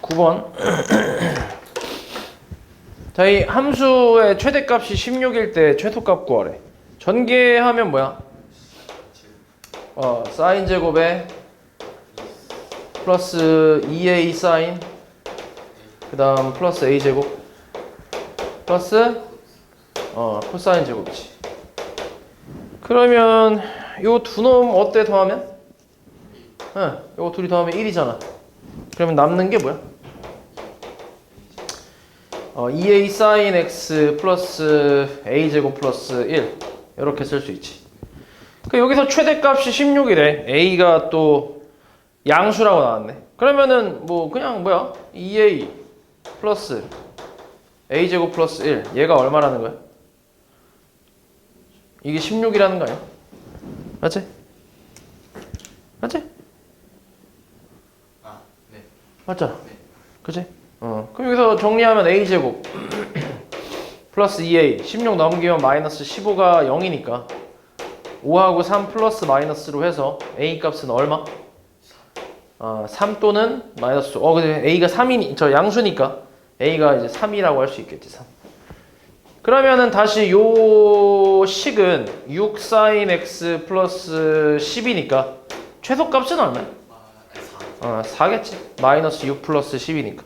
9번. 자, 이 함수의 최대값이 16일 때 최소값 구하래. 전개하면 뭐야? 사인 제곱에 플러스 2a 사인, 그 다음 플러스 a 제곱 플러스 코사인 제곱이지. 그러면 요 두 놈 어때 더하면? 요거 둘이 더하면 1이잖아. 그러면 남는 게 뭐야? 2a sin x 플러스 a 제곱 플러스 1 이렇게 쓸 수 있지. 그 여기서 최대값이 16이래. a가 또 양수라고 나왔네. 그러면은 뭐 그냥 뭐야? 2a 플러스 a 제곱 플러스 1 얘가 얼마라는 거야? 이게 16이라는 거 아니야? 맞지? 맞지? 네. 맞잖아. 네. 그치? 그럼 여기서 정리하면 a 제곱 플러스 2a 16 넘기면 마이너스 15가 0이니까 5하고 3 플러스 마이너스로 해서 a 값은 얼마? 3 또는 마이너스 근데 a가 3이니 저 양수니까 a가 이제 3이라고 할 수 있겠지. 3. 그러면은 다시 요 식은 6 sin x 플러스 10이니까 최소값은 얼마야? 4겠지. 마이너스 6 플러스 10이니까.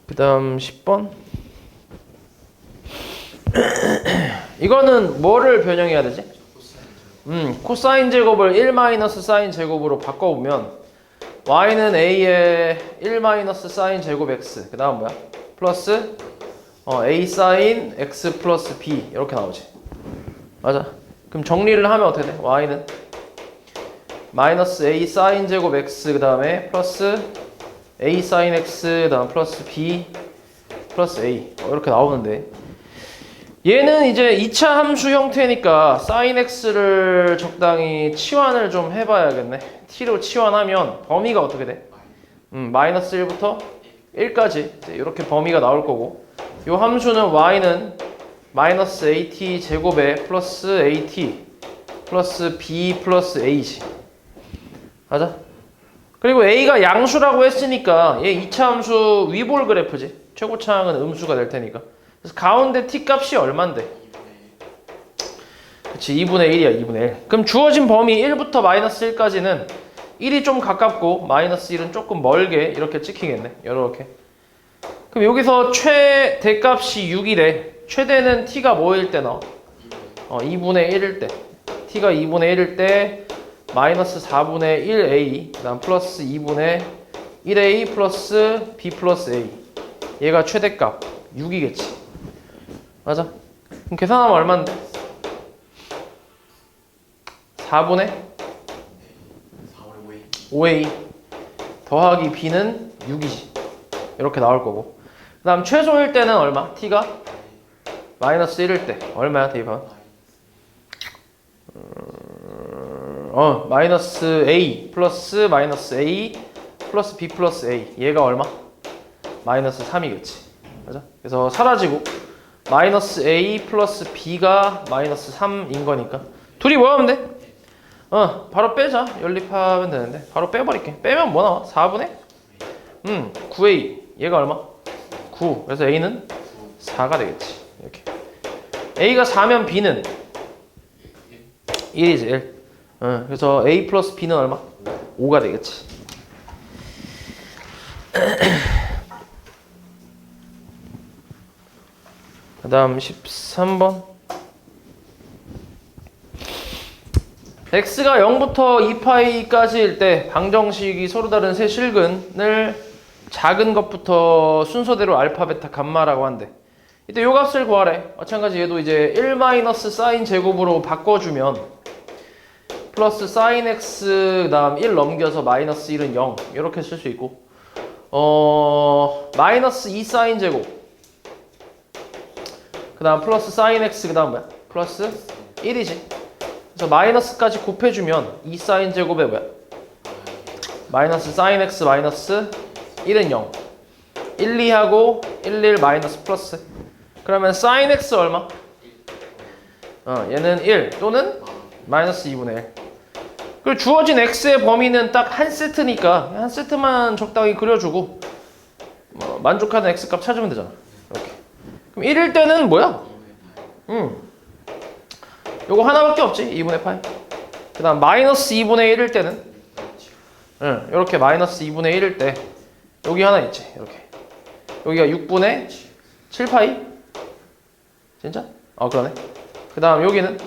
그 다음 10번. 이거는 뭐를 변형해야 되지? 코사인 제곱을 1 마이너스 사인 제곱으로 바꿔보면 y는 a의 1 마이너스 사인 제곱 x 그 다음 뭐야? 플러스 a 사인 x 플러스 b 이렇게 나오지. 맞아. 그럼 정리를 하면 어떻게 돼? y는 마이너스 a 사인 제곱 x 그 다음에 플러스 a 사인 x 그 다음 플러스 b 플러스 a 이렇게 나오는데 얘는 이제 2차 함수 형태니까 sin x를 적당히 치환을 좀 해봐야겠네. t로 치환하면 범위가 어떻게 돼? 마이너스 1부터 1까지 이렇게 범위가 나올 거고 이 함수는 y는 마이너스 at 제곱에 플러스 at 플러스 b 플러스 a지. 맞아? 그리고 a가 양수라고 했으니까 얘 2차 함수 위볼 그래프지. 최고차항은 음수가 될 테니까. 그래서 가운데 t 값이 얼만데? 그치, 2분의 1이야. 2분의 1. 그럼 주어진 범위 1부터 마이너스 1까지는 1이 좀 가깝고 마이너스 1은 조금 멀게 이렇게 찍히겠네. 이렇게. 그럼 여기서 최대값이 6이래. 최대는 t가 뭐일 때 나와? 2분의 1일 때. t가 2분의 1일 때 마이너스 4분의 1a 그 다음 플러스 2분의 1a 플러스 b 플러스 a 얘가 최대값 6이겠지. 맞아? 그럼 계산하면 얼만데? 4분의 5a 더하기 b는 6이지. 이렇게 나올 거고 그 다음 최소일 때는 얼마? t가 마이너스 1일 때 얼마야 대입하면? 마이너스 a 플러스 마이너스 a 플러스 b 플러스 a 얘가 얼마? 마이너스 3이겠지. 맞아? 그래서 사라지고 마이너스 a 플러스 b가 마이너스 3인 거니까 둘이 뭐 하면 돼? 바로 빼자. 연립하면 되는데 바로 빼버릴게. 빼면 뭐 나와? 4분의? 9a 얘가 얼마? 9. 그래서 a는 4가 되겠지. 이렇게 a가 4면 b는 1이지. 1. 그래서 a 플러스 b는 얼마? 5가 되겠지. 그 다음 13번. x가 0부터 2파이까지일 때 방정식이 서로 다른 세 실근을 작은 것부터 순서대로 알파, 베타, 감마라고 한대. 이때 요 값을 구하래. 마찬가지 얘도 이제 1 마이너스 사인 제곱으로 바꿔주면 플러스 사인 x 그 다음 1 넘겨서 마이너스 1은 0 이렇게 쓸 수 있고 마이너스 2 사인 제곱 그 다음 플러스 사인 x 그 다음 뭐야? 플러스 1이지. 그래서 마이너스까지 곱해주면 2 사인 제곱에 뭐야? 마이너스 사인 x 마이너스 1은 0 1, 2하고 1, 1 마이너스 플러스 그러면 사인 x 얼마? 얘는 1 또는 마이너스 2분의 1 그리고 주어진 x의 범위는 딱 한 세트니까 한 세트만 적당히 그려주고 만족하는 x값 찾으면 되잖아. 이렇게. 그럼 1일 때는 뭐야? 요거 하나밖에 없지. 2분의 파이. 그 다음 마이너스 2분의 1일 때는 이렇게 마이너스 2분의 1일 때 여기 하나 있지. 이렇게. 여기가 6분의 7파이? 진짜? 그러네. 그 다음 여기는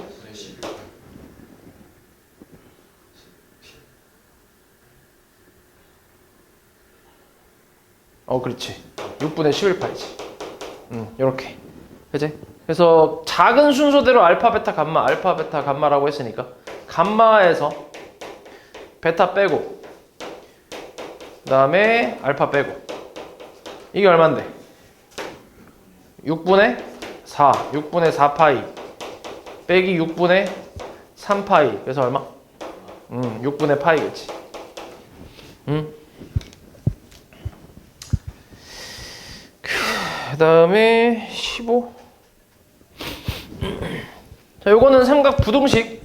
그렇지. 6분의 11파이지. 요렇게. 그치? 그래서 작은 순서대로 알파, 베타, 감마라고 했으니까 감마에서 베타 빼고 그 다음에 알파 빼고 이게 얼만데? 6분의 4, 6분의 4파이 빼기 6분의 3파이 그래서 얼마? 6분의 파이겠지. 그 다음에 15. 자, 요거는 삼각 부등식.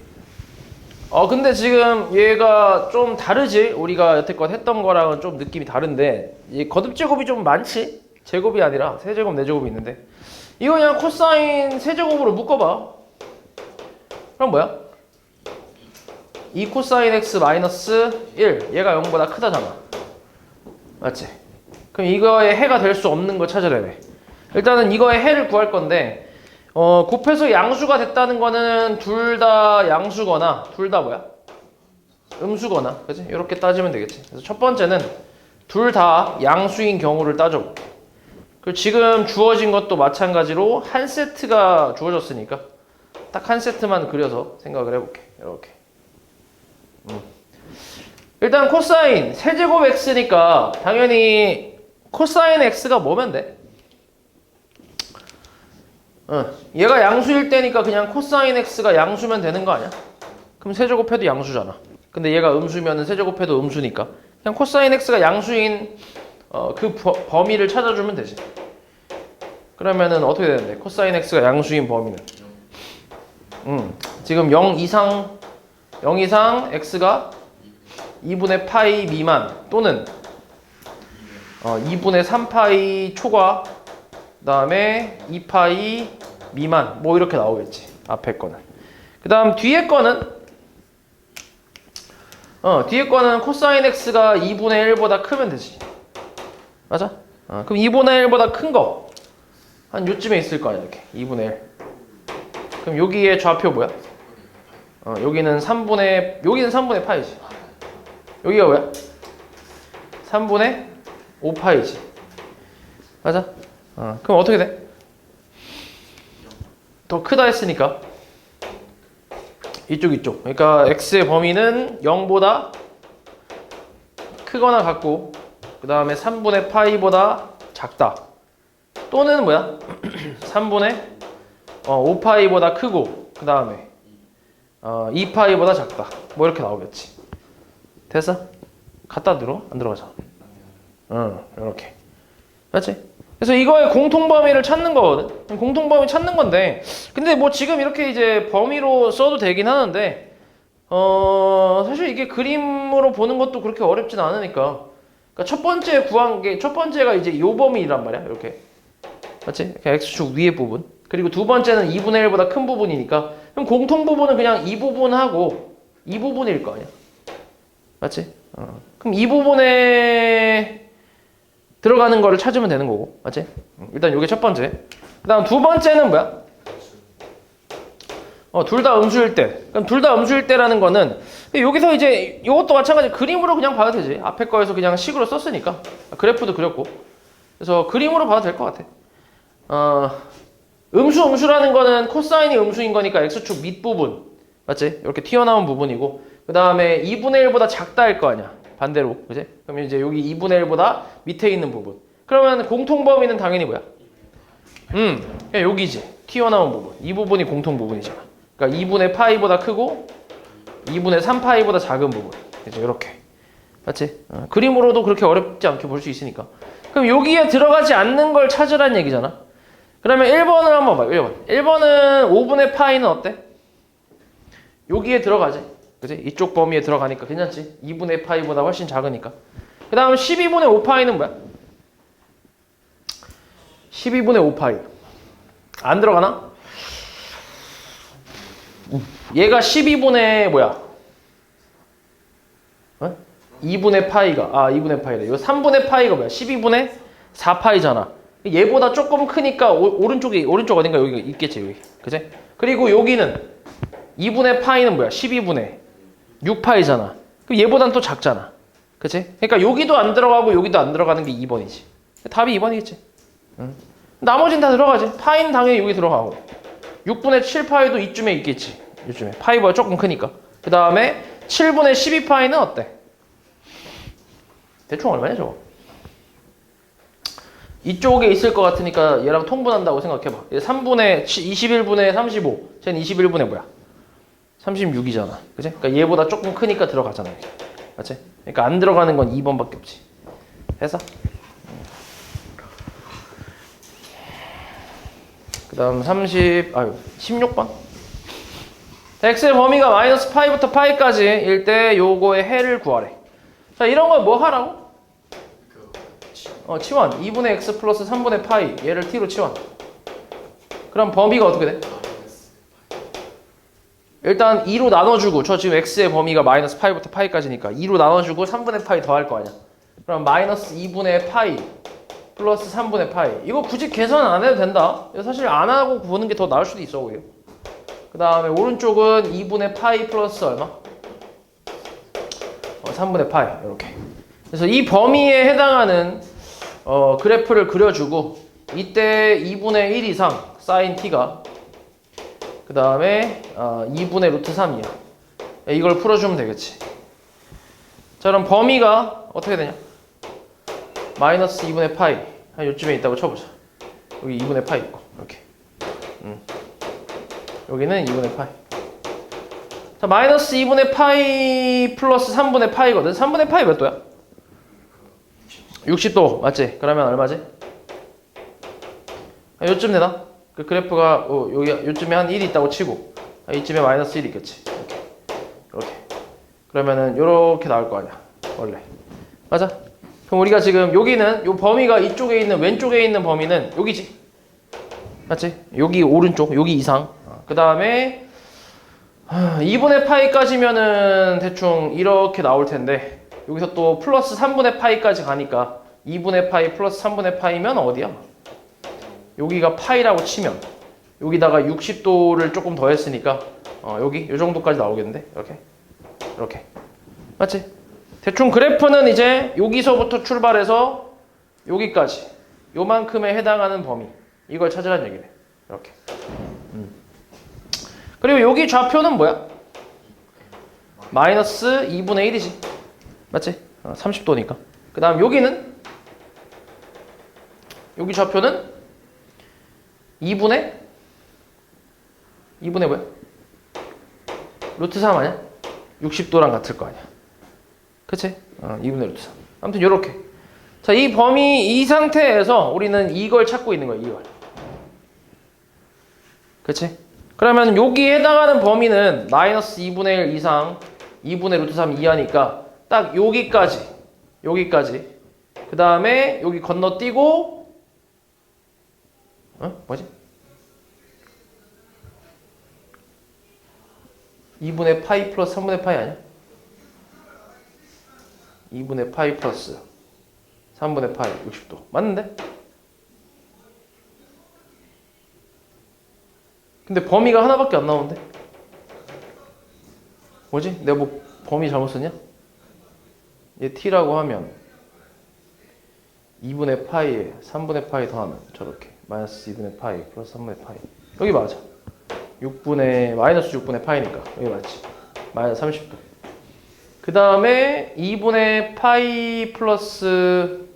근데 지금 얘가 좀 다르지? 우리가 여태껏 했던 거랑은 좀 느낌이 다른데 이 거듭 제곱이 좀 많지? 제곱이 아니라 세제곱, 네제곱이 있는데 이거 그냥 코사인 세제곱으로 묶어봐. 그럼 뭐야? 2 코사인 x 마이너스 1 얘가 0보다 크다잖아. 맞지? 그럼 이거의 해가 될 수 없는 걸 찾아야 돼. 일단은 이거의 해를 구할 건데 곱해서 양수가 됐다는 거는 둘 다 양수거나 둘 다 뭐야? 음수거나 그치? 이렇게 따지면 되겠지. 그래서 첫 번째는 둘 다 양수인 경우를 따져볼게. 그리고 지금 주어진 것도 마찬가지로 한 세트가 주어졌으니까 딱 한 세트만 그려서 생각을 해볼게. 이렇게. 일단 코사인 세제곱 x니까 당연히 코사인 x가 뭐면 돼? 얘가 양수일 때니까 그냥 코사인 x가 양수면 되는 거 아니야? 그럼 세제곱해도 양수잖아. 근데 얘가 음수면은 세제곱해도 음수니까 그냥 코사인 x가 양수인 그 범위를 찾아주면 되지. 그러면은 어떻게 되는데? 코사인 x가 양수인 범위는 지금 0 이상 x가 2분의 파이 미만 또는 2분의 3파이 초과 그 다음에 2파이 미만 뭐 이렇게 나오겠지. 앞에 거는. 그 다음 뒤에 거는 코사인 x가 2분의 1보다 크면 되지. 맞아? 그럼 2분의 1보다 큰 거 한 요쯤에 있을 거 아니야. 이렇게 2분의 1. 그럼 여기에 좌표 뭐야? 여기는 3분의 파이지. 여기가 뭐야? 3분의 5파이지. 맞아? 그럼 어떻게 돼? 더 크다 했으니까 이쪽. 그러니까 x의 범위는 0보다 크거나 같고 그 다음에 3분의 파이보다 작다. 또는 뭐야? 3분의 5파이보다 크고 그 다음에 2파이보다 작다. 뭐 이렇게 나오겠지. 됐어? 갖다 들어? 안 들어가잖아. 이렇게. 맞지? 그래서 이거의 공통범위를 찾는 거거든. 공통범위 찾는 건데 근데 뭐 지금 이렇게 이제 범위로 써도 되긴 하는데 사실 이게 그림으로 보는 것도 그렇게 어렵진 않으니까 그러니까 첫 번째가 이제 요 범위란 말이야. 이렇게. 맞지? x축 위에 부분. 그리고 두 번째는 2분의 1보다 큰 부분이니까 그럼 공통 부분은 그냥 이 부분하고 이 부분일 거 아니야. 맞지? 그럼 이 부분에 들어가는 거를 찾으면 되는 거고. 맞지? 일단 이게 첫 번째. 그 다음 두 번째는 뭐야? 둘 다 음수일 때. 그럼 둘 다 음수일 때라는 거는 여기서 이제 이것도 마찬가지 그림으로 그냥 봐도 되지. 앞에 거에서 그냥 식으로 썼으니까. 그래프도 그렸고. 그래서 그림으로 봐도 될 것 같아. 음수라는 거는 코사인이 음수인 거니까 x축 밑부분. 맞지? 이렇게 튀어나온 부분이고 그 다음에 2분의 1보다 작다일 거 아니야. 반대로. 그지? 그럼 이제 여기 2분의 1보다 밑에 있는 부분. 그러면 공통 범위는 당연히 뭐야? 여기지. 튀어나온 부분. 이 부분이 공통 부분이잖아. 그러니까 2분의 파이보다 크고 2분의 3파이보다 작은 부분. 이제 이렇게. 맞지? 그림으로도 그렇게 어렵지 않게 볼 수 있으니까. 그럼 여기에 들어가지 않는 걸 찾으란 얘기잖아. 그러면 1번을 한번 봐. 1번은 5분의 파이는 어때? 여기에 들어가지. 그지? 이쪽 범위에 들어가니까 괜찮지? 2분의 파이보다 훨씬 작으니까. 그 다음 12분의 5파이는 뭐야? 12분의 5파이 안 들어가나? 얘가 12분의 뭐야? 2분의 파이가 2분의 파이래. 이거 3분의 파이가 뭐야? 12분의 4파이잖아. 얘보다 조금 크니까 오른쪽 어딘가 여기 있겠지 여기. 그치? 그리고 여기는 2분의 파이는 뭐야? 12분의 6파이잖아. 그럼 얘보단 또 작잖아. 그치? 그러니까 여기도 안 들어가고 여기도 안 들어가는 게 2번이지. 답이 2번이겠지. 나머지는 다 들어가지. 파이는 당연히 여기 들어가고 6분의 7파이도 이쯤에 있겠지. 이쯤에. 파이보다 조금 크니까. 그 다음에 7분의 12파이는 어때? 대충 얼마냐 저거? 이쪽에 있을 것 같으니까 얘랑 통분한다고 생각해봐. 3분의 21분의 35. 쟤는 21분의 뭐야? 36이잖아. 그치? 그러니까 얘보다 조금 크니까 들어가잖아. 그치? 그러니까 안 들어가는 건 2번밖에 없지. 해서? 그 다음 16번. x의 범위가 마이너스 파이부터 파이까지일 때 요거의 해를 구하래. 자, 이런 걸 뭐 하라고? 치환. 2분의 x 플러스 3분의 파이. 얘를 t로 치환. 그럼 범위가 어떻게 돼? 일단 2로 나눠주고, 저 지금 x의 범위가 마이너스 파이부터 파이까지니까 2로 나눠주고 3분의 파이 더할 거 아니야. 그럼 마이너스 2분의 파이 플러스 3분의 파이. 이거 굳이 계산 안 해도 된다. 사실 안 하고 보는 게 더 나을 수도 있어 보여. 그 다음에 오른쪽은 2분의 파이 플러스 얼마? 3분의 파이. 이렇게. 그래서 이 범위에 해당하는 그래프를 그려주고 이때 2분의 1 이상 사인 t가 그 다음에 2분의 루트 3이야. 이걸 풀어주면 되겠지. 자, 그럼 범위가 어떻게 되냐? 마이너스 2분의 파이 한 요쯤에 있다고 쳐보자. 여기 2분의 파이 있고 이렇게. 여기는 2분의 파이. 자, 마이너스 2분의 파이 플러스 3분의 파이거든. 3분의 파이 몇 도야? 60도 맞지? 그러면 얼마지? 요쯤 되나? 그 그래프가 여기 요쯤에 한 1이 있다고 치고 이쯤에 마이너스 1이 있겠지. 이렇게. 그러면은 요렇게 나올 거 아니야. 원래. 맞아? 그럼 우리가 지금 여기는 요 범위가 이쪽에 있는 왼쪽에 있는 범위는 여기지. 맞지? 여기 오른쪽, 여기 이상. 그 다음에 2분의 파이까지면은 대충 이렇게 나올 텐데 여기서 또 플러스 3분의 파이까지 가니까 2분의 파이 플러스 3분의 파이면 어디야? 여기가 파이라고 치면 여기다가 60도를 조금 더했으니까 여기 요 정도까지 나오겠는데 이렇게 맞지? 대충 그래프는 이제 여기서부터 출발해서 여기까지 요만큼에 해당하는 범위 이걸 찾으라는 얘기네. 이렇게. 그리고 여기 좌표는 뭐야? 마이너스 2분의 1이지. 맞지? 30도니까. 그 다음 여기는 여기 좌표는 2분의 뭐야? 루트 3 아니야? 60도랑 같을 거 아니야. 그치? 2분의 루트 3. 아무튼 요렇게. 자, 이 범위 이 상태에서 우리는 이걸 찾고 있는 거야. 이걸. 그치? 그러면 여기에 해당하는 범위는 마이너스 2분의 1 이상 2분의 루트 3 이하니까 딱 여기까지 그 다음에 여기 건너뛰고 뭐지? 2분의 파이 플러스 3분의 파이 아니야? 2분의 파이 플러스 3분의 파이 60도 맞는데? 근데 범위가 하나밖에 안 나오는데? 뭐지? 내가 뭐 범위 잘못 썼냐? 얘 t라고 하면 2분의 파이에 3분의 파이 더하면 저렇게 마이너스 2분의 파이 플러스 3분의 파이 여기 맞아. 마이너스 6분의 파이니까 여기 맞지. 마이너스 30도. 그 다음에 2분의 파이 플러스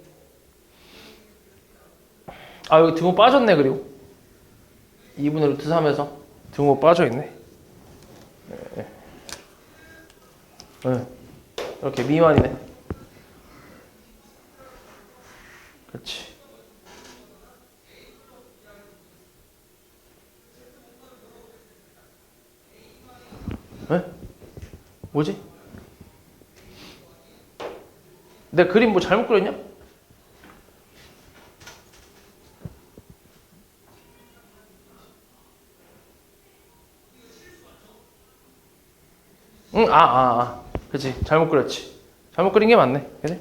여기 등호 빠졌네. 그리고 2분의 루트 3에서 등호 빠져있네. 이렇게 미만이네. 그렇지. 뭐지? 내 그림 뭐 잘못 그렸냐? 응, 그치. 잘못 그렸지. 잘못 그린 게 맞네. 그치?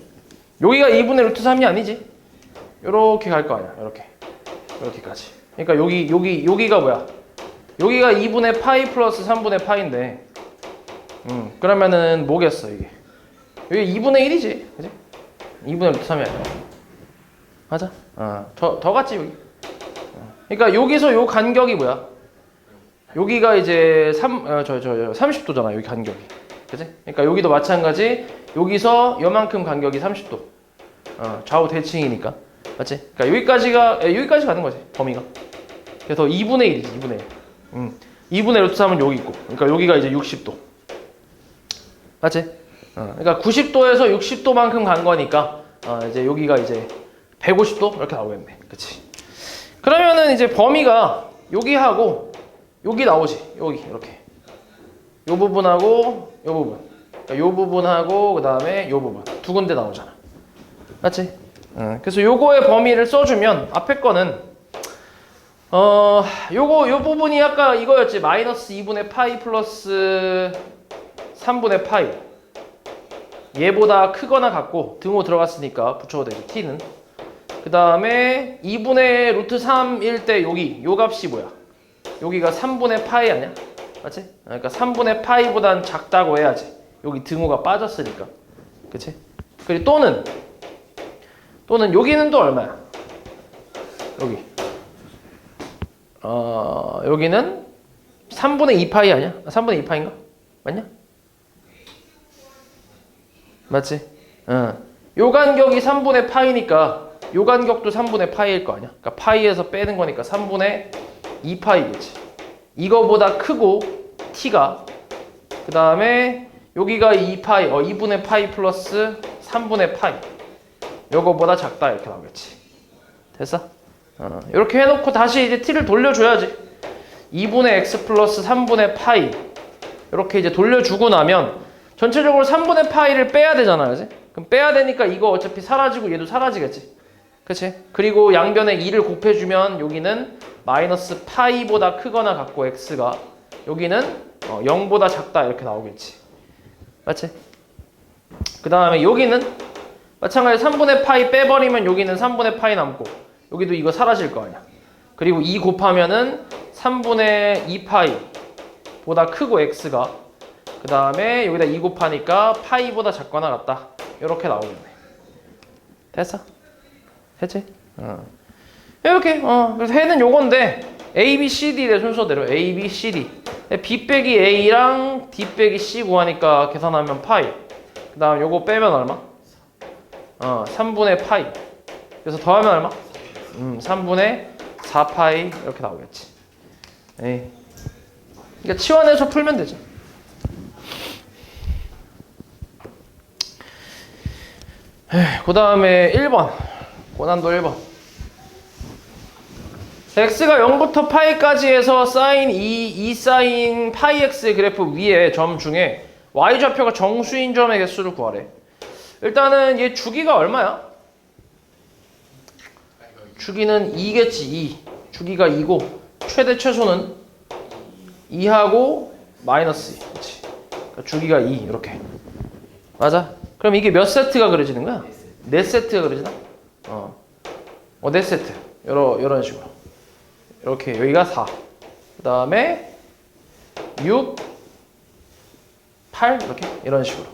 여기가 2분의 루트 3이 아니지? 요렇게 갈 거 아니야. 요렇게. 요렇게까지. 그러니까 여기가 뭐야? 여기가 2분의 파이 플러스 3분의 파인데, 그러면은 뭐겠어, 이게? 여기 2분의 1이지. 그치? 2분의 루트 3이 아니야. 맞아? 더 같지, 여기? 그러니까 여기서 요 간격이 뭐야? 여기가 이제 30도잖아, 여기 간격이. 그치? 그러니까 여기도 마찬가지. 여기서 요만큼 간격이 30도. 좌우 대칭이니까. 맞지? 그러니까 여기까지 가는 거지, 범위가. 그래서 2분의 1이지, 2분의 1. 2분의 루트 3은 여기 있고. 그러니까 여기가 이제 60도. 맞지? 그러니까 90도에서 60도만큼 간 거니까, 이제 여기가 이제 150도? 이렇게 나오겠네. 그치? 그러면은 이제 범위가 여기하고, 여기 나오지. 여기, 이렇게. 요 부분하고, 요 부분. 그러니까 요 부분하고, 그 다음에 요 부분. 두 군데 나오잖아. 맞지? 그래서 요거의 범위를 써주면, 앞에 거는, 요 부분이 아까 이거였지. 마이너스 2분의 파이 플러스 3분의 파이. 얘보다 크거나 같고, 등호 들어갔으니까 붙여도 되죠. t는. 그 다음에 2분의 루트 3일 때 요 값이 뭐야? 여기가 3분의 파이 아니야? 맞지? 그러니까 3분의 파이보단 작다고 해야지. 여기 등호가 빠졌으니까. 그치? 그리고 또는 여기는 또 얼마야? 여기. 여기는 3분의 2 파이 아니야? 3분의 2 파인가? 맞냐? 맞지? 요 간격이 3분의 파이니까 요 간격도 3분의 파이일 거 아니야? 그러니까 파이에서 빼는 거니까 3분의 2 파이겠지. 이거보다 크고 t가 그 다음에 여기가 2 파이, 2분의 파이 플러스 3분의 파이. 요거보다 작다 이렇게 나오겠지. 됐어? 이렇게 해놓고 다시 이제 t를 돌려줘야지. 2분의 x 플러스 3분의 파이 이렇게 이제 돌려주고 나면 전체적으로 3분의 파이를 빼야 되잖아, 그지? 그럼 빼야 되니까 이거 어차피 사라지고 얘도 사라지겠지. 그치? 그리고 양변에 2를 곱해주면 여기는 마이너스 파이보다 크거나 같고 x가 여기는 0보다 작다 이렇게 나오겠지. 맞지? 그 다음에 여기는 마찬가지로 3분의 파이 빼버리면 여기는 3분의 파이 남고 여기도 이거 사라질 거 아니야. 그리고 2 곱하면은 3분의 2 파이보다 크고 x가 그 다음에 여기다 2 곱하니까 파이보다 작거나 같다 이렇게 나오겠네. 됐어? 됐지? 이렇게 그래서 해는 요건데 A, B, C, D의 순서대로 A, B, C, D B 빼기 A랑 D 빼기 C 구하니까 계산하면 파이 그 다음 요거 빼면 얼마? 3분의 파이 그래서 더하면 얼마? 3분의 4파이 이렇게 나오겠지. 에이. 그러니까 치환해서 풀면 되지. 그 다음에 1번 고난도 1번 x가 0부터 파이까지 해서 사인 2 사인 파이 x의 그래프 위에 점 중에 y좌표가 정수인 점의 개수를 구하래. 일단은 얘 주기가 얼마야? 주기는 2겠지. 2 주기가 2고 최대 최소는 2하고 마이너스 2 그렇지. 그러니까 주기가 2 이렇게 맞아? 그럼 이게 몇 세트가 그려지는 거야? 4세트가 그려지나? 4세트 이런 식으로 이렇게 여기가 4 그 다음에 6 8 이런 식으로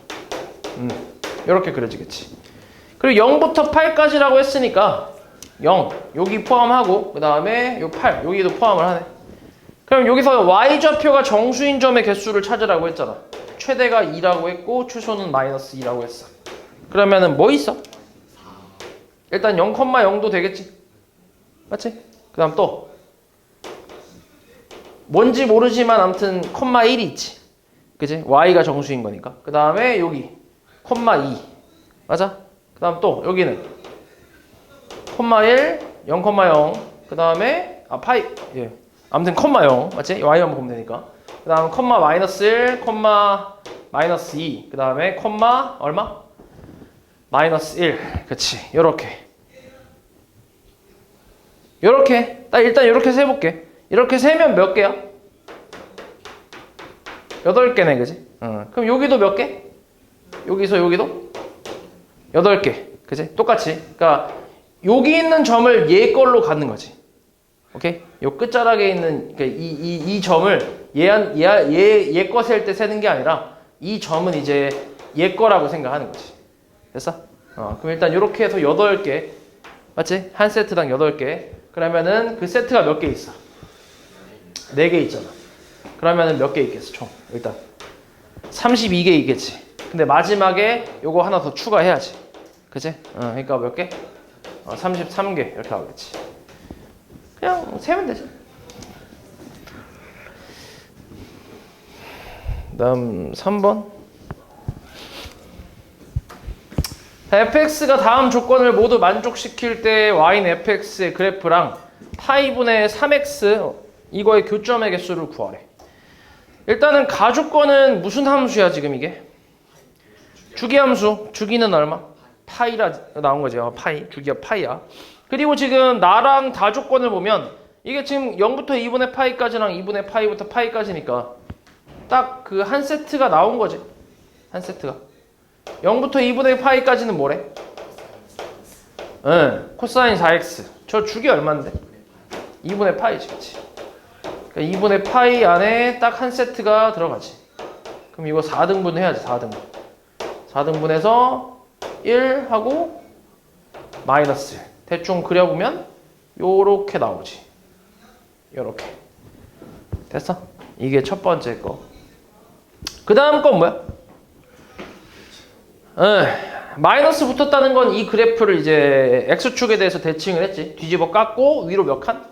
이렇게 그려지겠지. 그리고 0부터 8까지라고 했으니까 0 여기 포함하고 그 다음에 요 8 여기도 포함을 하네. 그럼 여기서 y좌표가 정수인 점의 개수를 찾으라고 했잖아. 최대가 2라고 했고 최소는 마이너스 2라고 했어. 그러면은 뭐 있어? 일단 0,0도 되겠지. 맞지? 그 다음 또 뭔지 모르지만 아무튼 1이 있지. 그치? y가 정수인 거니까. 그 다음에 여기 2 맞아? 그 다음 또 여기는 1 0,0 그 다음에 파이 아무튼 0 맞지? y만 보면 되니까. 그 다음 마이너스 1, 마이너스 2, 그 다음에 콤마 얼마? 마이너스 1. 그치. 요렇게 딱 일단 요렇게 세볼게. 이렇게 세면 몇 개야? 8개네, 그지? 그럼 여기도 몇 개? 여기서 여기도 8개. 그지? 똑같이. 그러니까 여기 있는 점을 얘 걸로 갖는 거지. 오케이? 요 끝자락에 있는 그러니까 이 점을 얘 거 셀 때 세는 게 아니라 이 점은 이제 얘 거라고 생각하는 거지. 됐어? 그럼 일단 이렇게 해서 8개. 맞지? 한 세트당 8개. 그러면은 그 세트가 몇 개 있어? 4개 있잖아. 그러면은 몇 개 있겠어, 총? 일단 32개 있겠지. 근데 마지막에 요거 하나 더 추가해야지. 그치? 그러니까 몇 개? 33개 이렇게 나오겠지. 그냥 세면 되지. 다음 3번. fx가 다음 조건을 모두 만족시킬 때 y는 fx의 그래프랑 파이분의 3x 이거의 교점의 개수를 구하래. 일단은 가조건은 무슨 함수야 지금 이게? 주기함수. 주기는 얼마? 파이라 나온 거지. 파이. 주기가 파이야. 그리고 지금 나랑 다조건을 보면 이게 지금 0부터 2분의 파이까지랑 2분의 파이부터 파이까지니까 딱 그 한 세트가 나온 거지. 한 세트가. 0부터 2분의 파이까지는 뭐래? 코사인 4x. 저 주기 얼마인데? 2분의 파이지, 그치? 그러니까 2분의 파이 안에 딱 한 세트가 들어가지. 그럼 이거 4등분 해야지, 4등분. 4등분해서 1하고 마이너스 1. 대충 그려보면 요렇게 나오지. 요렇게. 됐어? 이게 첫 번째 거. 그 다음 건 뭐야? 마이너스 붙었다는 건 이 그래프를 이제 X축에 대해서 대칭을 했지. 뒤집어 깎고 위로 몇 칸?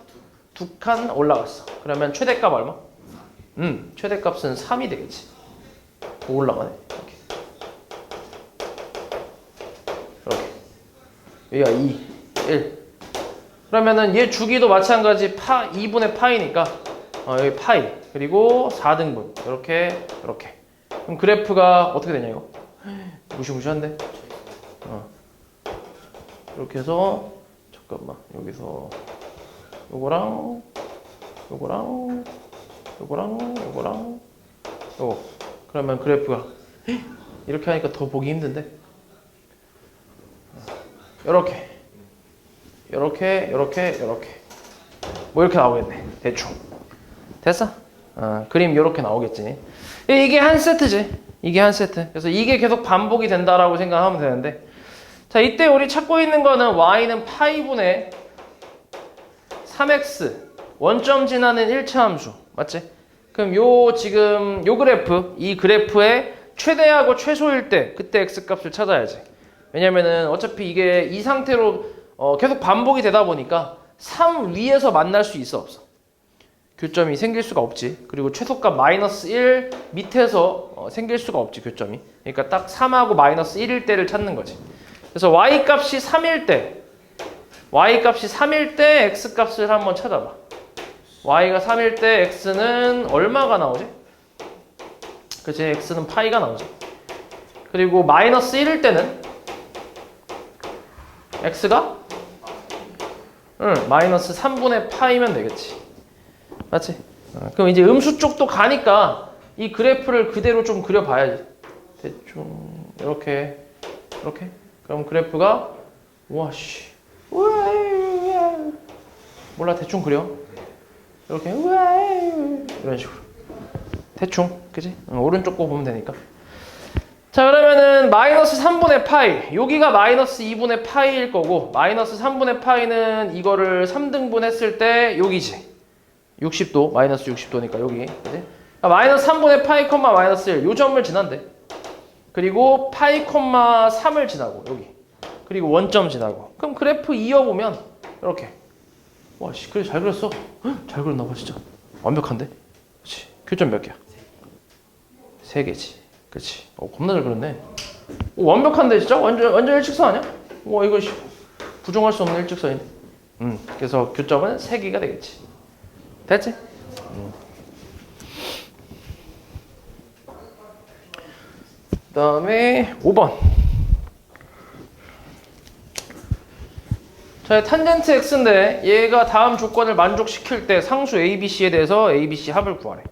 2칸 올라갔어. 그러면 최대값 얼마? 최대값은 3이 되겠지. 더 올라가네. 이렇게. 여기가 2, 1. 그러면은 얘 주기도 마찬가지 2분의 파이니까 여기 파이 그리고 4등분 이렇게. 그럼 그래프가 어떻게 되냐 이거? 무시무시한데? 이렇게 해서 잠깐만 여기서 요거 그러면 그래프가 이렇게 하니까 더 보기 힘든데? 요렇게 뭐 이렇게 나오겠네 대충. 됐어? 그림 요렇게 나오겠지. 이게 한 세트지. 이게 한 세트. 그래서 이게 계속 반복이 된다라고 생각하면 되는데, 자 이때 우리 찾고 있는 거는 y는 파이분의 3x 원점 지나는 1차 함수 맞지? 그럼 지금 요 그래프 이 그래프의 최대하고 최소일 때 그때 x 값을 찾아야지. 왜냐면은 어차피 이게 이 상태로 계속 반복이 되다 보니까 3 위에서 만날 수 있어 없어? 교점이 생길 수가 없지. 그리고 최소값 마이너스 1 밑에서 생길 수가 없지 교점이. 그러니까 딱 3하고 마이너스 1일 때를 찾는 거지. 그래서 y값이 3일 때 x값을 한번 찾아봐. y가 3일 때 x는 얼마가 나오지? 그치, x는 파이가 나오지. 그리고 마이너스 1일 때는 x가 마이너스 3분의 파이면 되겠지. 맞지? 그럼 이제 음수 쪽도 가니까 이 그래프를 그대로 좀 그려봐야지. 대충 이렇게 그럼 그래프가 와씨 몰라 대충 그려. 이렇게 이런 식으로 대충 그지? 오른쪽 거 보면 되니까. 자 그러면은 마이너스 3분의 파이 여기가 마이너스 2분의 파이일 거고 마이너스 3분의 파이는 이거를 3등분 했을 때 여기지. 60도 마이너스 60도니까 여기 그지? 마이너스 3분의 파이 콤마 마이너스 1 요 점을 지난대. 그리고 파이 콤마 3을 지나고 여기 그리고 원점 지나고. 그럼 그래프 이어보면 이렇게 와씨 그래 잘 그렸어. 잘 그렸나 봐 진짜. 완벽한데? 그치. 교점 몇 개야? 3개지. 그치. 겁나 잘 그렸네. 완벽한데 진짜? 완전 일직선 아니야? 와 이거 부정할 수 없는 일직선이네. 그래서 교점은 3개가 되겠지. 됐지? 그다음에 5번. 자, 탄젠트 x인데 얘가 다음 조건을 만족시킬 때 상수 ABC에 대해서 ABC 합을 구하래.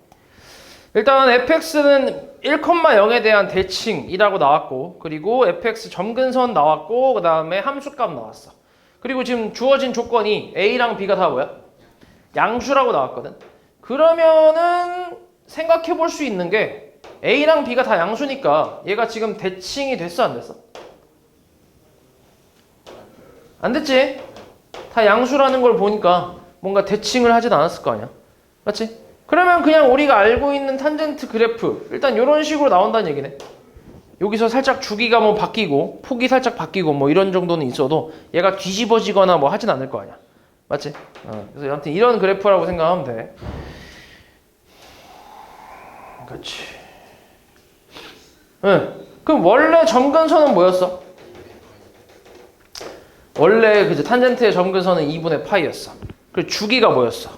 일단 fx는 1,0에 대한 대칭이라고 나왔고, 그리고 fx 점근선 나왔고, 그 다음에 함수값 나왔어. 그리고 지금 주어진 조건이 a랑 b가 다 뭐야? 양수라고 나왔거든. 그러면은 생각해 볼 수 있는 게 a랑 b가 다 양수니까 얘가 지금 대칭이 됐어, 안 됐어? 안 됐지? 다 양수라는 걸 보니까 뭔가 대칭을 하진 않았을 거 아니야. 맞지? 그러면 그냥 우리가 알고 있는 탄젠트 그래프 일단 이런 식으로 나온다는 얘기네. 여기서 살짝 주기가 뭐 바뀌고 폭이 살짝 바뀌고 뭐 이런 정도는 있어도 얘가 뒤집어지거나 뭐 하진 않을 거 아니야. 맞지? 그래서 아무튼 이런 그래프라고 생각하면 돼. 그렇지. 그럼 원래 점근선은 뭐였어? 원래 그지 탄젠트의 점근선은 2분의 파이였어. 그리고 주기가 뭐였어?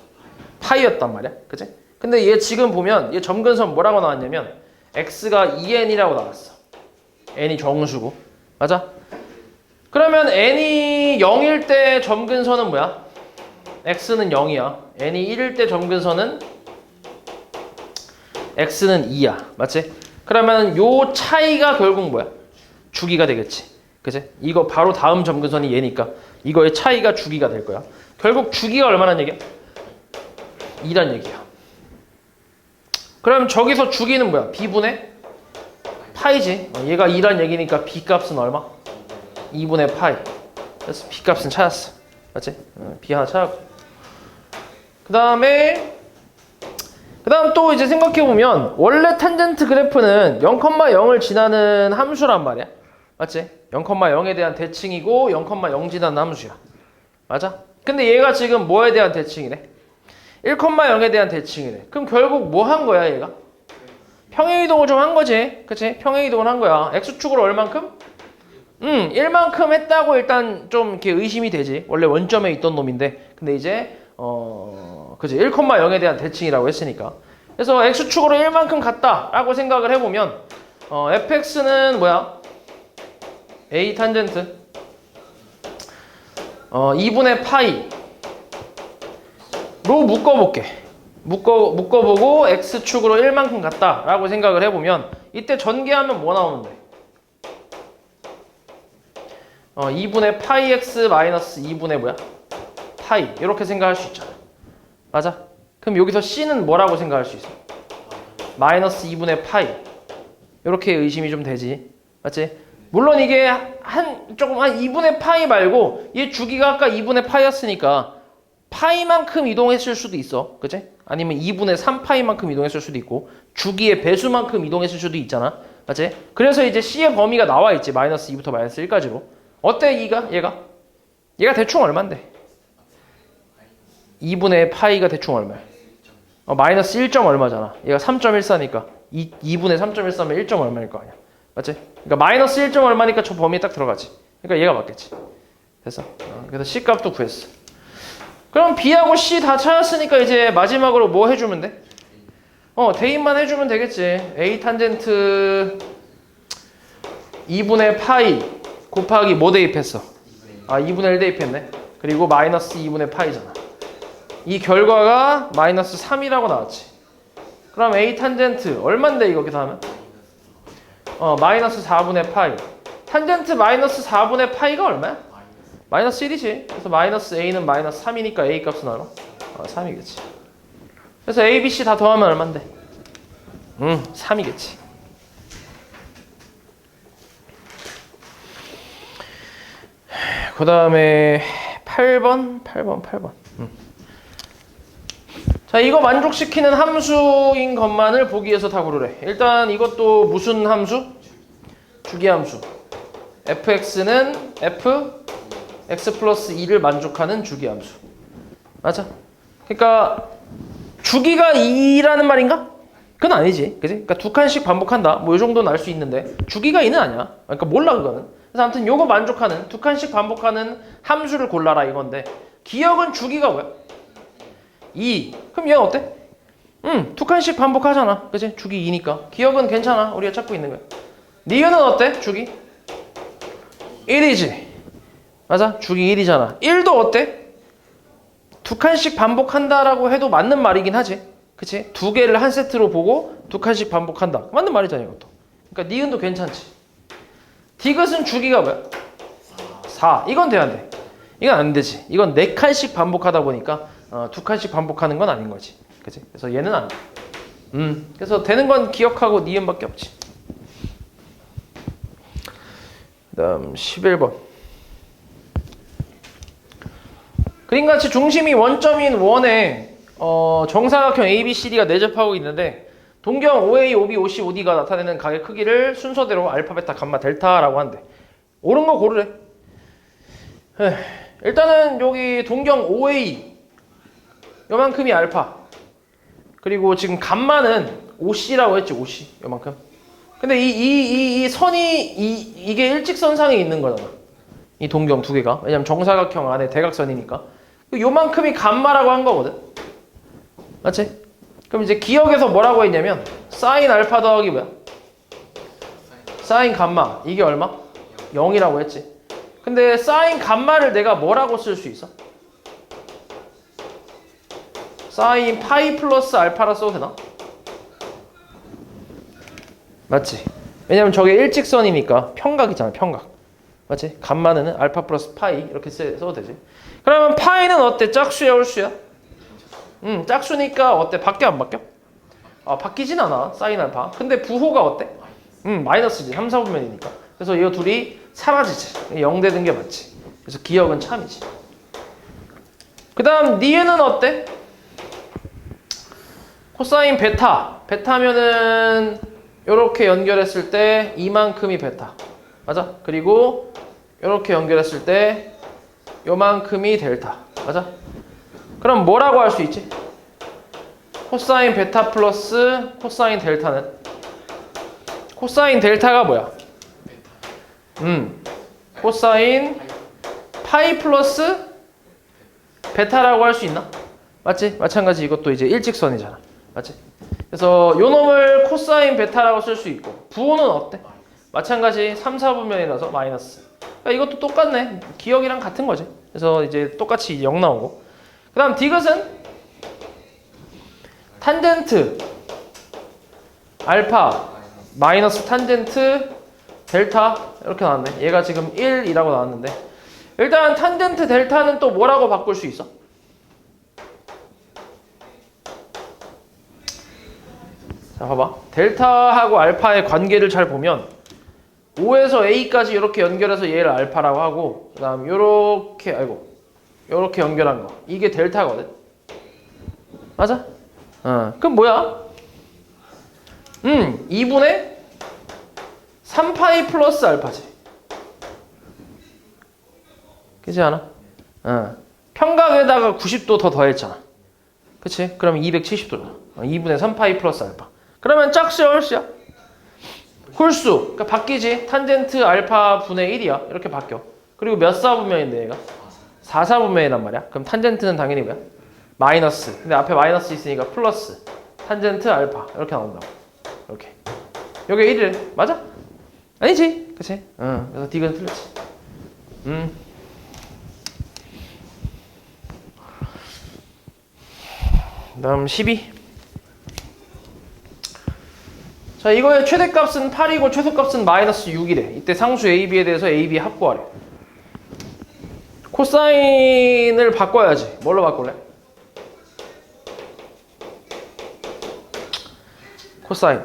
파이였단 말이야. 그치? 근데 얘 지금 보면 얘 점근선 뭐라고 나왔냐면 x가 2n이라고 나왔어. n이 정수고. 맞아? 그러면 n이 0일 때 점근선은 뭐야? x는 0이야. n이 1일 때 점근선은 x는 2야. 맞지? 그러면 요 차이가 결국 뭐야? 주기가 되겠지. 그치? 이거 바로 다음 점근선이 얘니까 이거의 차이가 주기가 될 거야. 결국 주기가 얼마란 얘기야? 2란 얘기야. 그럼 저기서 주기는 뭐야? b분의 파이지. 얘가 2란 얘기니까 b 값은 얼마? 2분의 파이. 그래서 b 값은 찾았어. 맞지? b 하나 찾았고. 그 다음 또 이제 생각해보면 원래 탄젠트 그래프는 0,0을 지나는 함수란 말이야. 맞지? 0,0에 대한 대칭이고 0,0 지나는 함수야. 맞아? 근데 얘가 지금 뭐에 대한 대칭이래? 1,0에 대한 대칭이래. 그럼 결국 뭐 한 거야 얘가? 평행이동을 좀 한 거지. 그치? 평행이동을 한 거야. x축으로 얼만큼? 1만큼 했다고 일단 좀 이렇게 의심이 되지. 원래 원점에 있던 놈인데. 근데 이제 그치? 1,0에 대한 대칭이라고 했으니까. 그래서 x축으로 1만큼 갔다라고 생각을 해보면 fx는 뭐야? a 탄젠트 2분의 파이로 묶어볼게. 묶어보고 x축으로 1만큼 갔다라고 생각을 해보면 이때 전개하면 뭐 나오는데? 2분의 파이 x 마이너스 2분의 뭐야? 파이 이렇게 생각할 수 있잖아. 맞아? 그럼 여기서 c는 뭐라고 생각할 수 있어? 마이너스 2분의 파이 이렇게 의심이 좀 되지. 맞지? 물론 이게 조금 한 2분의 파이 말고 얘 주기가 아까 2분의 파이였으니까 파이만큼 이동했을 수도 있어. 그치? 아니면 2분의 3파이만큼 이동했을 수도 있고 주기의 배수만큼 이동했을 수도 있잖아. 맞지? 그래서 이제 C의 범위가 나와 있지. 마이너스 2부터 마이너스 1까지로. 어때 얘가? 얘가 대충 얼만데? 2분의 파이가 대충 얼마야? 마이너스 1점 얼마잖아. 얘가 3.14니까 2분의 3.13면 1점 얼마일 거 아니야. 맞지? 그러니까 마이너스 1점 얼마니까 저 범위에 딱 들어가지. 그러니까 얘가 맞겠지. 됐어. 그래서 C 값도 구했어. 그럼 B하고 C 다 찾았으니까 이제 마지막으로 뭐 해주면 돼? 대입만 해주면 되겠지. A 탄젠트 2분의 파이 곱하기 뭐 대입했어? 2분의 1 대입했네. 그리고 마이너스 2분의 파이잖아. 이 결과가 마이너스 3이라고 나왔지. 그럼 A 탄젠트 얼만데 이거 계산하면? 마이너스 4분의 파이. 탄젠트 마이너스 4분의 파이가 얼마야? 마이너스 1이지. 그래서 마이너스 A는 마이너스 3이니까 A 값은 얼마? 3이겠지. 그래서 A, B, C 다 더하면 얼만데? 3이겠지. 그 다음에 8번. 자, 이거 만족시키는 함수인 것만을 보기 위해서 다 고르래. 일단 이것도 무슨 함수? 주기함수. fx는 f x 플러스 2를 만족하는 주기함수. 맞아? 그러니까 주기가 2라는 말인가? 그건 아니지. 그지? 그러니까 두 칸씩 반복한다. 뭐 이 정도는 알 수 있는데 주기가 2는 아니야. 그러니까 몰라 그거는. 그래서 아무튼 요거 만족하는 두 칸씩 반복하는 함수를 골라라 이건데 기억은 주기가 뭐야? 2. 그럼 얘는 어때? 두 칸씩 반복하잖아. 그치? 주기 2니까. 기억은 괜찮아. 우리가 찾고 있는 거야. 니은은 어때? 주기 1이지. 맞아? 주기 1이잖아. 1도 어때? 두 칸씩 반복한다라고 해도 맞는 말이긴 하지. 그치? 두 개를 한 세트로 보고 두 칸씩 반복한다. 맞는 말이잖아, 이것도. 그러니까 니은도 괜찮지. 디귿은 주기가 뭐야? 4. 이건 돼야 돼. 이건 안 되지. 이건 네 칸씩 반복하다 보니까 두 칸씩 반복하는 건 아닌 거지. 그치? 그래서 얘는 안 돼. 그래서 되는 건 기억하고 니은밖에 없지. 그다음 11번. 그림같이 중심이 원점인 원에 정사각형 ABCD가 내접하고 있는데 동경 OA, OB, OC, OD가 나타내는 각의 크기를 순서대로 알파, 베타, 감마, 델타라고 한대. 옳은 거 고르래. 일단은 여기 동경 OA 요만큼이 알파, 그리고 지금 감마는 OC라고 했지. OC 요만큼. 근데 이 선이 이게 일직선상에 있는 거잖아. 이 동경 두 개가. 왜냐면 정사각형 안에 대각선이니까. 요만큼이 감마라고 한 거거든. 맞지? 그럼 이제 기억에서 뭐라고 했냐면 사인 알파 더하기 뭐야? 사인 감마. 이게 얼마? 0이라고 했지. 근데 사인 감마를 내가 뭐라고 쓸 수 있어? 사인 파이 플러스 알파라 써도 되나? 맞지? 왜냐면 저게 일직선이니까 평각이잖아. 평각. 맞지? 감마는 알파 플러스 파이 이렇게 써도 되지. 그러면 파이는 어때? 짝수야, 홀수야? 짝수니까 어때? 바뀌어 안 바뀌어? 바뀌진 않아. 사인 알파. 근데 부호가 어때? 마이너스지. 3, 4분면이니까. 그래서 이 둘이 사라지지. 0 되는 게 맞지. 그래서 기억은 참이지. 그 다음 니은은 어때? 코사인 베타. 베타면은 요렇게 연결했을 때 이만큼이 베타. 맞아? 그리고 요렇게 연결했을 때 요만큼이 델타. 맞아? 그럼 뭐라고 할 수 있지? 코사인 베타 플러스 코사인 델타는? 코사인 델타가 뭐야? 코사인 파이 플러스 베타라고 할 수 있나? 맞지? 마찬가지 이것도 이제 일직선이잖아. 맞지? 그래서 요 놈을 코사인 베타라고 쓸 수 있고 부호는 어때? 마찬가지 3, 4분면이라서 마이너스. 그러니까 이것도 똑같네. 기억이랑 같은 거지. 그래서 이제 똑같이 0 나오고. 그 다음 디귿은 탄젠트 알파 마이너스 탄젠트 델타 이렇게 나왔네. 얘가 지금 1이라고 나왔는데 일단 탄젠트 델타는 또 뭐라고 바꿀 수 있어? 자 봐봐. 델타하고 알파의 관계를 잘 보면 O에서 A까지 이렇게 연결해서 얘를 알파라고 하고 그 다음 요렇게 요렇게 연결한 거 이게 델타거든. 맞아? 그럼 뭐야? 2분의 3파이 플러스 알파지. 그렇지 않아? 평각에다가 90도 더 더했잖아. 그치? 그러면 270도잖아. 2분의 3파이 플러스 알파. 그러면 짝수야, 홀수야? 홀수. 그러니까 바뀌지. 탄젠트 알파 분의 1이야. 이렇게 바뀌어. 그리고 몇 사분면인데 얘가? 4사분면이란 말이야. 그럼 탄젠트는 당연히 뭐야? 마이너스. 근데 앞에 마이너스 있으니까 플러스. 탄젠트 알파. 이렇게 나온다고. 이렇게. 요게 1이래. 맞아? 아니지. 그치? 그래서 디귿은 틀렸지. 다음 12. 자, 이거의 최대값은 8이고 최소값은 마이너스 6이래. 이때 상수 AB에 대해서 AB 합구하래. 코사인을 바꿔야지. 뭘로 바꿀래? 코사인.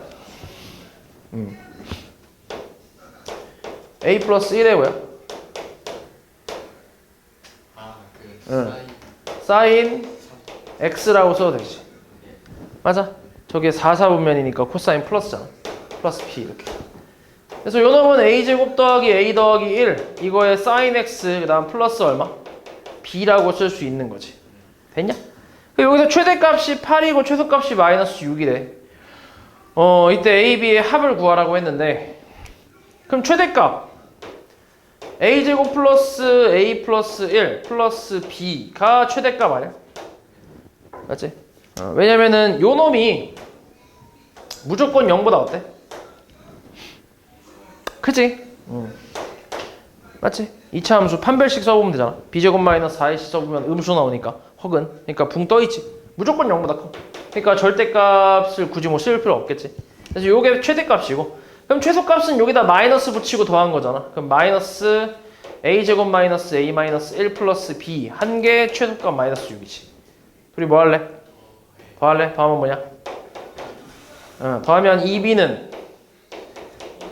A 플러스 1에 뭐야? 사인 X라고 써도 되지. 맞아. 저게 4사분면이니까 코사인 플러스잖아. 플러스 P 이렇게. 그래서 요 놈은 A제곱 더하기 A 더하기 1 이거에 사인 X 그 다음 플러스 얼마? B라고 쓸 수 있는 거지. 됐냐? 여기서 최대값이 8이고 최소값이 마이너스 6이래. 이때 A, B의 합을 구하라고 했는데 그럼 최대값 A제곱 플러스 A 플러스 1 플러스 B가 최대값 아니야? 맞지? 왜냐면은 요 놈이 무조건 0보다 어때? 크지? 맞지? 2차 함수 판별식 써보면 되잖아. b제곱 마이너스 4ac 써보면 음수 나오니까 허근. 그러니까 붕 떠있지. 무조건 0보다 커. 그러니까 절대값을 굳이 뭐 쓸 필요 없겠지. 그래서 요게 최대값이고, 그럼 최소값은 여기다 마이너스 붙이고 더한 거잖아. 그럼 마이너스 a제곱 마이너스 a 마이너스 1 플러스 b 한 개 최소값 마이너스 6이지. 둘이 뭐 할래? 더할래? 더하면 뭐냐? 더하면 2b는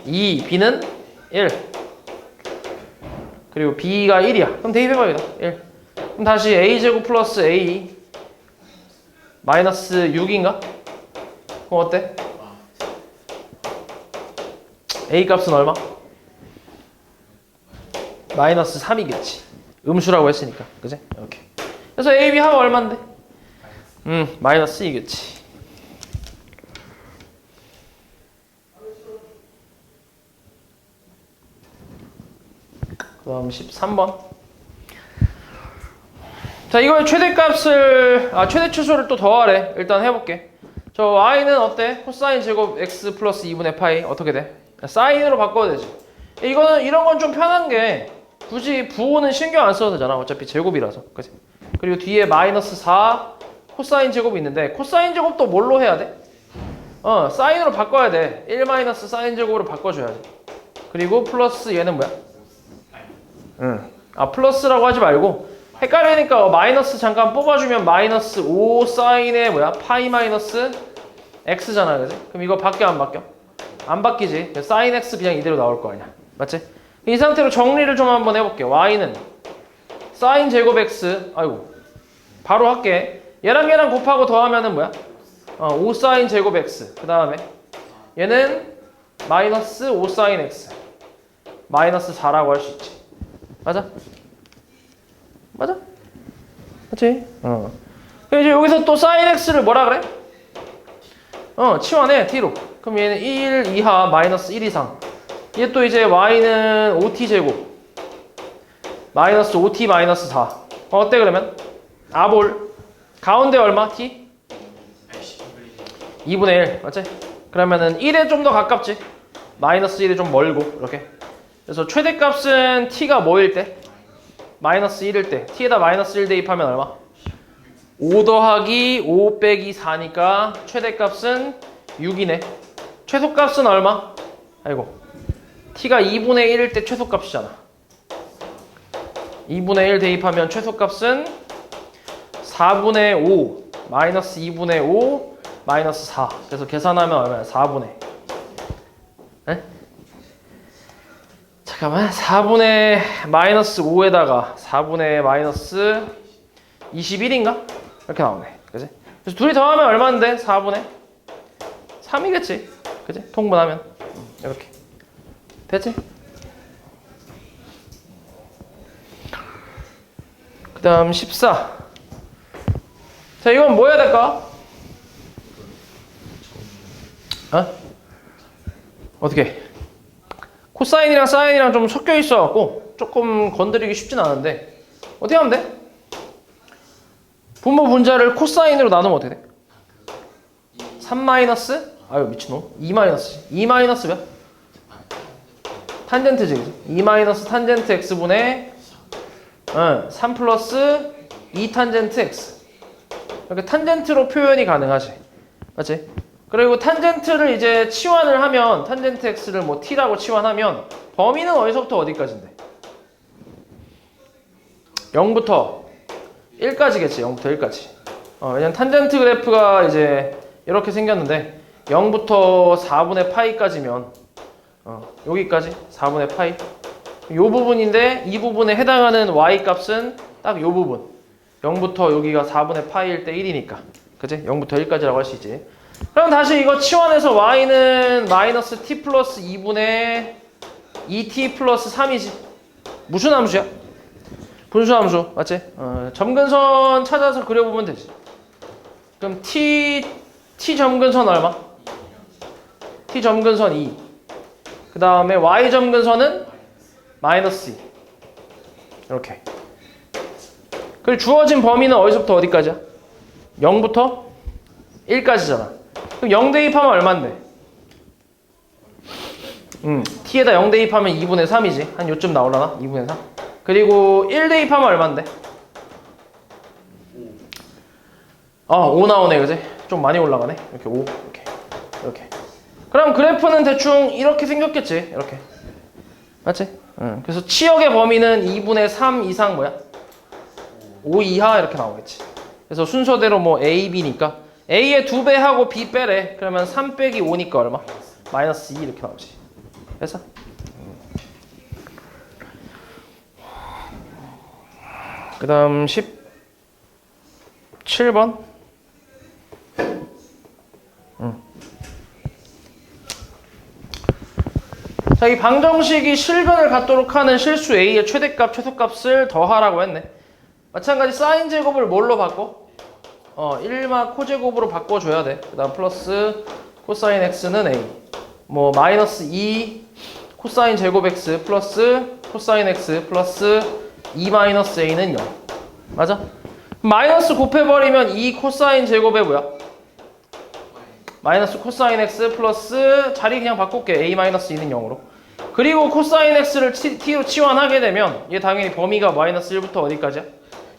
2b는 1 그리고 b가 1이야. 그럼 대입해봐 여기다 1. 그럼 다시 a제곱 플러스 a 마이너스 6인가? 그럼 어때? a 값은 얼마? 마이너스 3이겠지. 음수라고 했으니까. 그지? 이렇게. 그래서 a, b 하면 얼만데? 마이너스 2겠지. 그 다음 13번. 자, 이거의 최대값을, 최대 추수를 또 더하래. 일단 해볼게. 저 y는 어때? 코사인 제곱 x 플러스 2분의 파이 어떻게 돼? 사인으로 바꿔야 되지. 이거는 이런 건 좀 편한 게 굳이 부호는 신경 안 써도 되잖아. 어차피 제곱이라서. 그치? 그리고 뒤에 마이너스 4 코사인 제곱이 있는데 코사인 제곱도 뭘로 해야 돼? 사인으로 바꿔야 돼. 1 마이너스 사인 제곱으로 바꿔줘야지. 그리고 플러스 얘는 뭐야? 플러스라고 하지 말고 헷갈리니까 마이너스 잠깐 뽑아주면 마이너스 5 사인의 뭐야? 파이 마이너스 x잖아. 그지? 그럼 이거 바뀌어 안 바뀌어? 안 바뀌지. 사인 x 그냥 이대로 나올 거 아니야. 맞지? 이 상태로 정리를 좀 한번 해볼게. y는 사인 제곱 x 바로 할게. 얘랑 곱하고 더하면은 뭐야? 5 사인 제곱 x 그 다음에 얘는 마이너스 5 사인 x 마이너스 4라고 할 수 있지. 맞아? 맞아? 맞지? 그럼 이제 여기서 또 사인 x를 뭐라 그래? 치환해 t로. 그럼 얘는 1 이하 마이너스 1 이상. 얘 또 이제 y는 5t 제곱 마이너스 5t 마이너스 4. 어때 그러면? 아볼 가운데 얼마? t? 2분의 1 맞지? 그러면은 1에 좀 더 가깝지? 마이너스 1에 좀 멀고 이렇게. 그래서 최대값은 t가 뭐일 때? 마이너스 1일 때 t에다 마이너스 1 대입하면 얼마? 5 더하기 5 빼기 4니까 최대값은 6이네. 최소값은 얼마? t가 2분의 1일 때 최소값이잖아. 2분의 1 대입하면 최소값은 4분의 5 마이너스 2분의 5 마이너스 4. 그래서 계산하면 얼마야? 4분의 에? 잠깐만 4분의 마이너스 5에다가 4분의 마이너스 21인가? 이렇게 나오네. 그치? 그래서 둘이 더하면 얼마인데? 4분의 3이겠지? 그치? 통분하면 이렇게 됐지? 그 다음 14. 자, 이건 뭐 해야 될까? 어떻게? 코사인이랑 사인이랑 좀 섞여 있어갖고 조금 건드리기 쉽진 않은데 어떻게 하면 돼? 분모 분자를 코사인으로 나누면 어떻게 돼? 3 마이너스? 미친놈 2 마이너스 2 마이너스 몇? 탄젠트지 그지? 2 마이너스 탄젠트 x분의 3 플러스 2 탄젠트 x 이렇게 탄젠트로 표현이 가능하지. 맞지? 그리고 탄젠트를 이제 치환을 하면 탄젠트 x를 뭐 t라고 치환하면 범위는 어디서부터 어디까지인데? 0부터 1까지겠지. 0부터 1까지. 왜냐면 탄젠트 그래프가 이제 이렇게 생겼는데 0부터 4분의 파이까지면 여기까지 4분의 파이 요 부분인데 이 부분에 해당하는 y 값은 딱 요 부분 0부터 여기가 4분의 파이일 때 1이니까 그치? 0부터 1까지라고 할 수 있지. 그럼 다시 이거 치환해서 y는 마이너스 t 플러스 2분의 2t 플러스 3이지. 무슨 함수야? 분수함수 맞지? 점근선 찾아서 그려보면 되지. 그럼 t 점근선 얼마? t 점근선 2. 그 다음에 y 점근선은 마이너스 2. 이렇게. 그리고 주어진 범위는 어디서부터 어디까지야? 0부터 1까지잖아. 그럼 0 대입하면 얼만데? t에다 0 대입하면 2분의 3이지. 한 요쯤 나오려나? 2분의 3. 그리고 1 대입하면 얼만데? 5 나오네, 그지? 좀 많이 올라가네. 이렇게 5, 이렇게. 그럼 그래프는 대충 이렇게 생겼겠지. 이렇게. 맞지? 그래서 치역의 범위는 2분의 3 이상 뭐야? 5 이하 이렇게 나오겠지. 그래서 순서대로 뭐 A, B니까 A의 2배 하고 B 빼래. 그러면 3 빼기 5니까 얼마? 마이너스 2 이렇게 나오지. 됐어? 그 다음 17번. 자, 이 방정식이 실근을 갖도록 하는 실수 A의 최대값, 최소값을 더하라고 했네. 마찬가지 사인 제곱을 뭘로 바꿔? 1마 코제곱으로 바꿔줘야 돼. 그 다음 플러스 코사인 x는 A. 뭐 마이너스 2 코사인 제곱 x 플러스 코사인 x 플러스 2 마이너스 A는 0. 맞아? 마이너스 곱해버리면 2 코사인 제곱에 뭐야? 마이너스 코사인 x 플러스 자리 그냥 바꿀게. A 마이너스 2는 0으로. 그리고 코사인 x를 t로 치환하게 되면 얘 당연히 범위가 마이너스 1부터 어디까지야?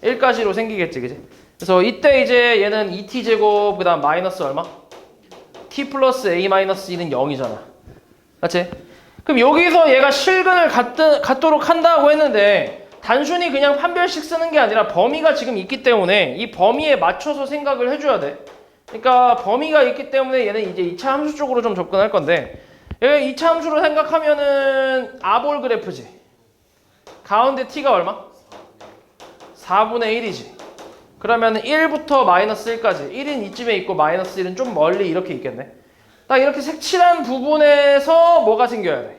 1까지로 생기겠지, 그지? 그래서 이때 이제 얘는 2t 제곱 그 다음 마이너스 얼마? t 플러스 a 마이너스 2는 0이잖아. 맞지? 그럼 여기서 얘가 실근을 갖도록 한다고 했는데 단순히 그냥 판별식 쓰는 게 아니라 범위가 지금 있기 때문에 이 범위에 맞춰서 생각을 해줘야 돼. 그러니까 범위가 있기 때문에 얘는 이제 2차 함수 쪽으로 좀 접근할 건데 얘가 2차 함수로 생각하면은 아볼 그래프지. 가운데 t가 얼마? 4분의 1이지. 그러면 1부터 마이너스 1까지 1은 이쯤에 있고 마이너스 1은 좀 멀리 이렇게 있겠네. 딱 이렇게 색칠한 부분에서 뭐가 생겨야 돼?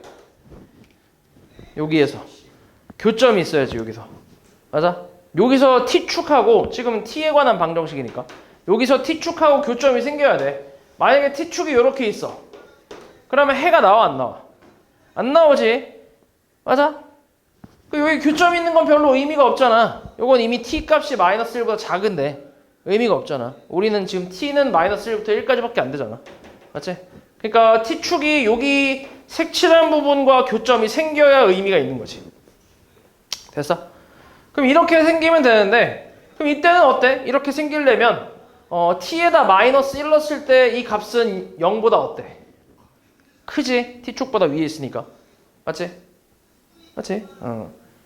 여기에서 교점이 있어야지. 여기서 맞아? 여기서 t축하고 지금 t에 관한 방정식이니까 여기서 t축하고 교점이 생겨야 돼. 만약에 t축이 이렇게 있어. 그러면 해가 나와 안 나와? 안 나오지. 맞아? 여기 교점 있는 건 별로 의미가 없잖아. 요건 이미 t 값이 마이너스 1보다 작은데 의미가 없잖아. 우리는 지금 t는 마이너스 1부터 1까지밖에 안 되잖아. 맞지? 그러니까 t축이 여기 색칠한 부분과 교점이 생겨야 의미가 있는 거지. 됐어? 그럼 이렇게 생기면 되는데 그럼 이때는 어때? 이렇게 생기려면 t에다 마이너스 1 넣었을 때 이 값은 0보다 어때? 크지? t축보다 위에 있으니까. 맞지? 맞지?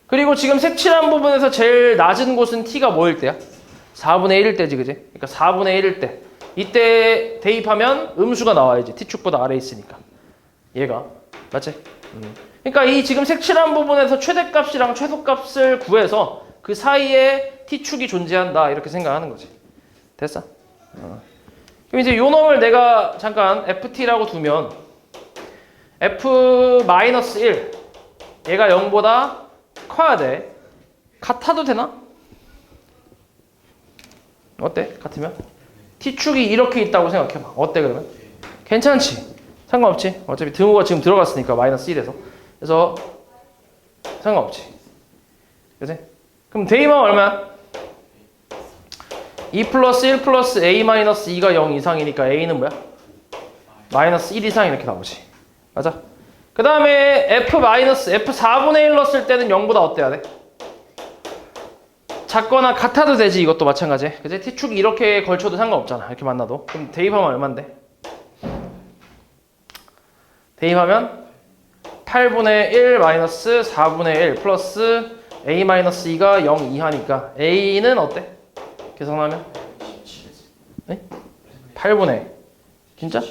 그리고 지금 색칠한 부분에서 제일 낮은 곳은 t가 뭐일 때야? 4분의 1일 때지, 그지? 그러니까 4분의 1일 때. 이때 대입하면 음수가 나와야지. t축보다 아래에 있으니까. 얘가. 맞지? 그러니까 이 지금 색칠한 부분에서 최대값이랑 최소값을 구해서 그 사이에 t축이 존재한다. 이렇게 생각하는 거지. 됐어? 그럼 이제 요 놈을 내가 잠깐 ft라고 두면 f-1 얘가 0보다 커야 돼. 같아도 되나? 어때? 같으면? t축이 이렇게 있다고 생각해봐. 어때 그러면? 괜찮지? 상관없지? 어차피 등호가 지금 들어갔으니까 마이너스 1에서. 그래서 상관없지. 그치? 그럼 대입하면 얼마야? 2 플러스 1 플러스 a 마이너스 2가 0 이상이니까 a는 뭐야? 마이너스 1 이상 이렇게 나오지. 맞아? 그 다음에 f-f4분의 1 넣었을 때는 0보다 어때야 돼? 작거나 같아도 되지. 이것도 마찬가지. 그치? t축이 이렇게 걸쳐도 상관없잖아. 이렇게 만나도. 그럼 대입하면 얼만데? 대입하면 8분의 1 마이너스 4분의 1 플러스 a 마이너스 2가 0 이하니까 a는 어때? 계산하면? 네? 8분의 진짜?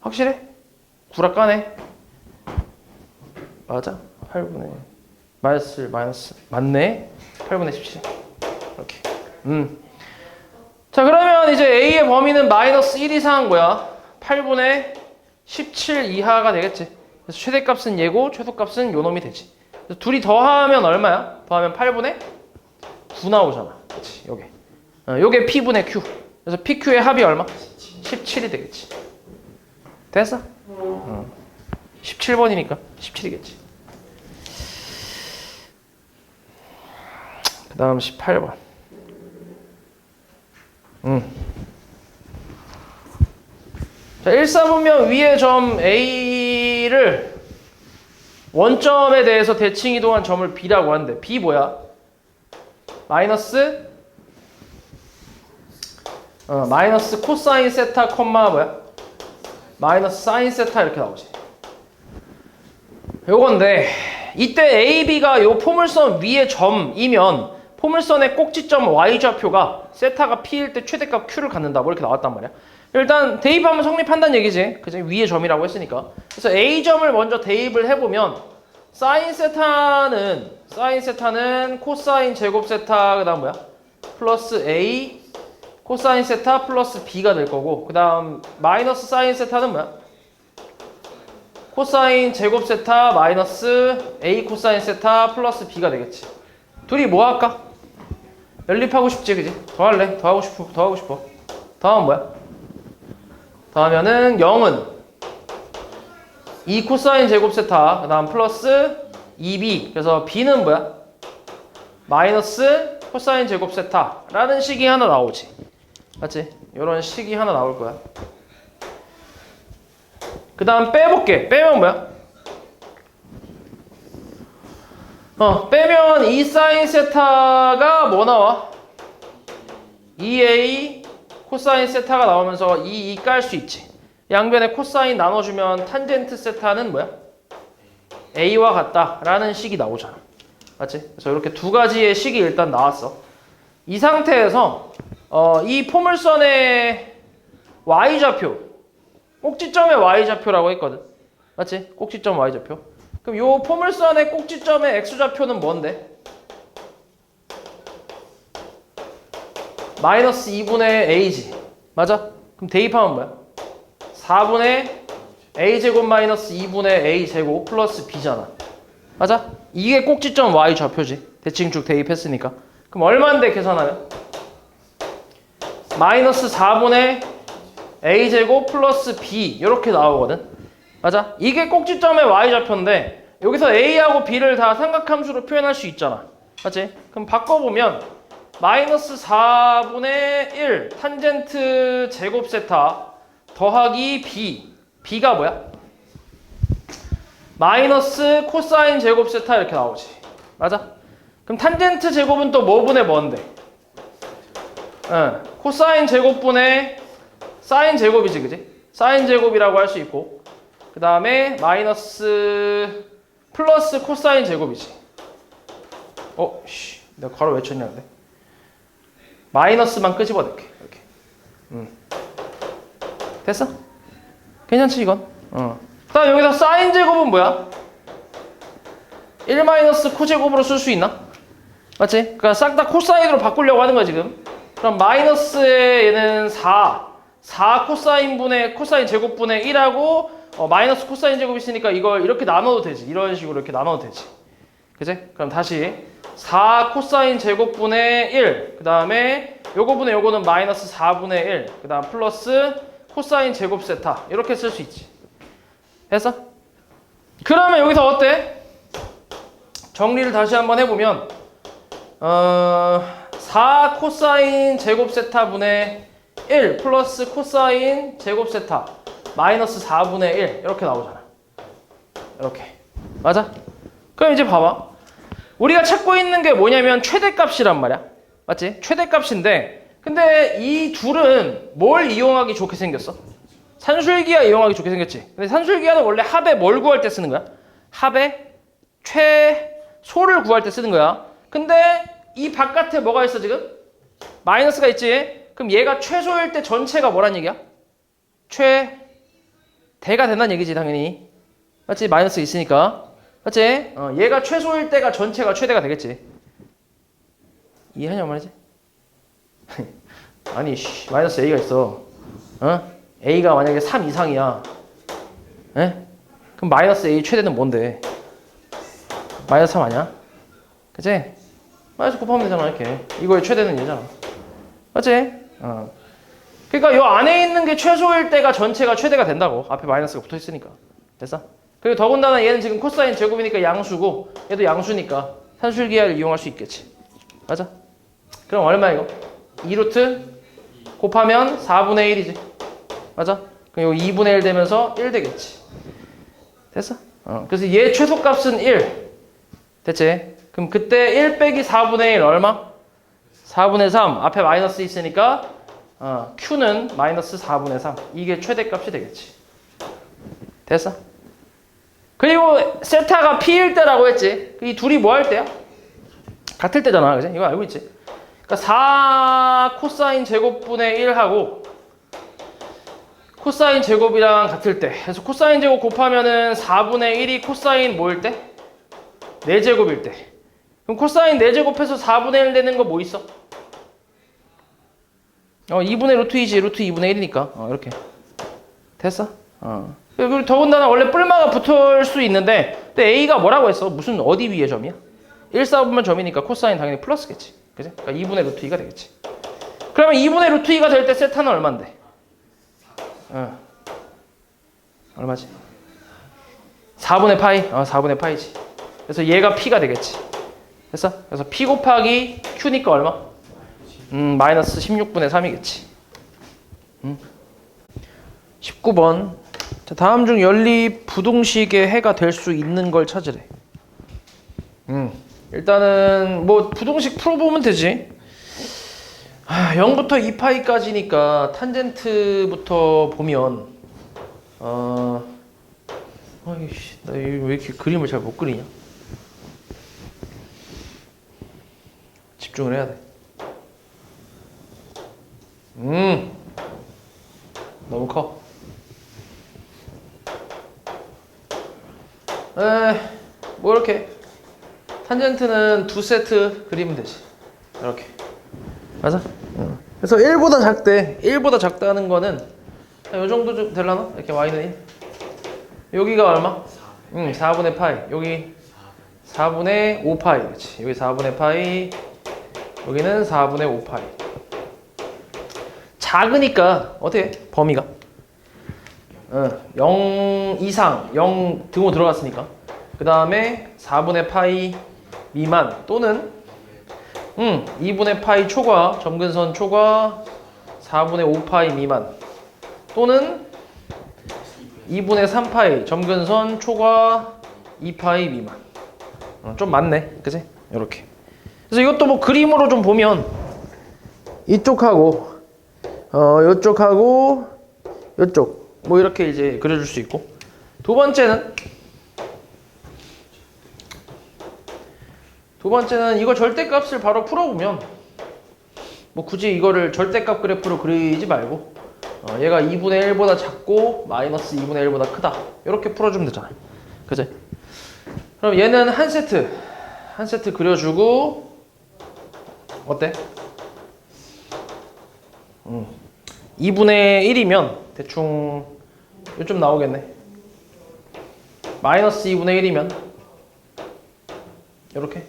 확실해? 구라까네. 맞아? 8분의 마이너스 맞네? 8분의 17 이렇게. 자 그러면 이제 A의 범위는 마이너스 1 이상한 거야. 8분의 17 이하가 되겠지. 그래서 최대값은 얘고 최소값은 요 놈이 되지. 그래서 둘이 더하면 얼마야? 더하면 8분의 9 나오잖아. 그렇지. 요게. 요게 P분의 Q. 그래서 PQ의 합이 얼마? 17이 되겠지. 됐어? 17번이니까 17이겠지. 그 다음 18번. 자, 1사분면 위에 점 A를 원점에 대해서 대칭 이동한 점을 B라고 하는데 B 뭐야? 마이너스 코사인 세타 콤마 뭐야? 마이너스 사인 세타 이렇게 나오지. 요건데 이때 A, B가 요 포물선 위의 점이면 포물선의 꼭지점 Y좌표가 세타가 P일 때 최대값 Q를 갖는다고 이렇게 나왔단 말이야. 일단 대입하면 성립한다는 얘기지. 그치? 위의 점이라고 했으니까. 그래서 A점을 먼저 대입을 해보면 사인 세타는 코사인 제곱 세타 그 다음 뭐야? 플러스 A 코사인 세타 플러스 B가 될 거고 그 다음 마이너스 사인 세타는 뭐야? 코사인 제곱 세타 마이너스 A 코사인 세타 플러스 B가 되겠지. 둘이 뭐 할까? 연립하고 싶지 그지? 더할래? 더하고 싶어. 더하면 뭐야? 더하면은 0은 2 코사인 제곱 세타 그 다음 플러스 2B 그래서 B는 뭐야? 마이너스 코사인 제곱 세타 라는 식이 하나 나오지. 맞지? 이런 식이 하나 나올 거야. 그 다음 빼볼게. 빼면 뭐야? 빼면 2 사인 세타가 뭐 나와? 2A 코사인 세타가 나오면서 2 깔 수 있지. 양변에 코사인 나눠주면 탄젠트 세타는 뭐야? A와 같다 라는 식이 나오잖아. 맞지? 그래서 이렇게 두 가지의 식이 일단 나왔어. 이 상태에서 이 포물선의 Y좌표 꼭지점의 Y좌표라고 했거든. 맞지? 꼭지점 Y좌표. 그럼 요 포물선의 꼭지점의 X좌표는 뭔데? 마이너스 2분의 A지. 맞아? 그럼 대입하면 뭐야? 4분의 A제곱 마이너스 2분의 A제곱 플러스 B잖아. 맞아? 이게 꼭지점 Y좌표지. 대칭축 대입했으니까. 그럼 얼마인데 계산하면? 마이너스 4분의 A제곱 플러스 B 이렇게 나오거든. 맞아? 이게 꼭지점의 Y좌표인데 여기서 A하고 B를 다 삼각함수로 표현할 수 있잖아. 맞지? 그럼 바꿔보면 마이너스 4분의 1 탄젠트 제곱 세타 더하기 B B가 뭐야? 마이너스 코사인 제곱 세타 이렇게 나오지. 맞아? 그럼 탄젠트 제곱은 또 뭐분의 뭔데? 코사인 제곱분의 사인 제곱이지 그지? 사인 제곱이라고 할 수 있고 그 다음에 마이너스 플러스 코사인 제곱이지. 내가 괄호 외쳤냐 근데? 마이너스만 끄집어낼게 이렇게. 됐어? 괜찮지 이건? 그다음 여기서 사인 제곱은 뭐야? 1 마이너스 코제곱으로 쓸 수 있나? 맞지? 그러니까 싹 다 코사인으로 바꾸려고 하는 거야 지금. 그럼 마이너스에 얘는 4 코사인 분의 코사인 제곱분의 1하고 마이너스 코사인 제곱이 있으니까 이걸 이렇게 나눠도 되지. 이런 식으로 이렇게 나눠도 되지. 그치? 그럼 다시 4 코사인 제곱분의 1 그 다음에 요거분의 요거는 마이너스 4분의 1 그 다음 플러스 코사인 제곱 세타 이렇게 쓸 수 있지. 됐어? 그러면 여기서 어때? 정리를 다시 한번 해보면 4 코사인 제곱 세타 분의 1 플러스 코사인 제곱 세타 마이너스 4분의 1 이렇게 나오잖아. 이렇게. 맞아? 그럼 이제 봐봐. 우리가 찾고 있는 게 뭐냐면 최대값이란 말이야. 맞지? 최대값인데 근데 이 둘은 뭘 이용하기 좋게 생겼어? 산술기하 이용하기 좋게 생겼지. 근데 산술기하는 원래 합의 뭘 구할 때 쓰는 거야? 합의 최소를 구할 때 쓰는 거야. 근데 이 바깥에 뭐가 있어 지금? 마이너스가 있지. 그럼 얘가 최소일 때 전체가 뭐란 얘기야? 최대가 된다는 얘기지 당연히. 맞지? 마이너스 있으니까. 맞지? 얘가 최소일 때가 전체가 최대가 되겠지. 이해하냐 말이지? 아니 마이너스 A가 있어. A가 만약에 3 이상이야. 그럼 마이너스 A 최대는 뭔데? 마이너스 3 아니야? 그치? 마이너스 곱하면 되잖아 이렇게. 이거의 최대는 얘잖아. 맞지? 그러니까 요 안에 있는 게 최소일 때가 전체가 최대가 된다고. 앞에 마이너스가 붙어 있으니까. 됐어? 그리고 더군다나 얘는 지금 코사인 제곱이니까 양수고 얘도 양수니까 산술기하를 이용할 수 있겠지. 맞아? 그럼 얼마 이거? 2루트 곱하면 4분의 1이지. 맞아? 그럼 이거 2분의 1 되면서 1 되겠지. 됐어? 그래서 얘 최소값은 1. 됐지? 그럼 그때 1 빼기 4분의 1 얼마? 4분의 3. 앞에 마이너스 있으니까 Q는 마이너스 4분의 3. 이게 최대값이 되겠지. 됐어? 그리고 세타가 P일 때라고 했지. 이 둘이 뭐 할 때야? 같을 때잖아. 그지? 이거 알고 있지? 그러니까 4 코사인 제곱분의 1하고 코사인 제곱이랑 같을 때. 그래서 코사인 제곱 곱하면은 4분의 1이 코사인 뭐일 때? 4제곱일 때. 그럼 코사인 4제곱해서 4분의 1 되는 거 뭐 있어? 2분의 루트 2지. 루트 2분의 1이니까. 이렇게. 됐어? 그리고 더군다나 원래 뿔마가 붙을 수 있는데 근데 A가 뭐라고 했어? 무슨 어디 위에 점이야? 1, 4분면 점이니까 코사인 당연히 플러스겠지. 그지? 그러니까 2분의 루트 2가 되겠지. 그러면 2분의 루트 2가 될 때 세타는 얼만데? 얼마지? 4분의 파이? 4분의 파이지. 그래서 얘가 P가 되겠지. 됐어? 그래서 P 곱하기 Q니까 얼마? 마이너스 16분의 3이겠지. 19번. 자, 다음 중 연립 부등식의 해가 될 수 있는 걸 찾으래. 일단은 뭐 부등식 풀어보면 되지. 0부터 2파이까지니까 탄젠트부터 보면 아이씨, 나 왜 이렇게 그림을 잘 못 그리냐? 집중을 해야 돼. 너무 커. 뭐 이렇게 탄젠트는 2세트 그리면 되지. 이렇게. 맞아? 그래서 1보다 작대. 1보다 작다는 거는 요 정도 좀 되려나? 이렇게 y는 1. 여기가 얼마? 4분의 파이. 여기 4분의 5파이. 그렇지. 여기 4분의 파이. 여기는 4분의 5파이. 작으니까 어떻게 해? 범위가? 0 이상, 0 등호 들어갔으니까. 그 다음에 4분의 파이 미만 또는 2분의 파이 초과, 점근선 초과 4분의 5파이 미만 또는 2분의 3파이, 점근선 초과 2파이 미만. 좀 많네. 그치? 요렇게. 그래서 이것도 뭐 그림으로 좀 보면 이쪽하고 요쪽하고 요쪽 뭐 이렇게 이제 그려줄 수 있고 두 번째는 이거 절대값을 바로 풀어보면 뭐 굳이 이거를 절대값 그래프로 그리지 말고 얘가 2분의 1보다 작고 마이너스 2분의 1보다 크다 이렇게 풀어주면 되잖아. 그치? 그럼 얘는 한 세트 그려주고 어때? 2분의 1이면 대충 요즘 나오겠네. 마이너스 2분의 1이면 이렇게.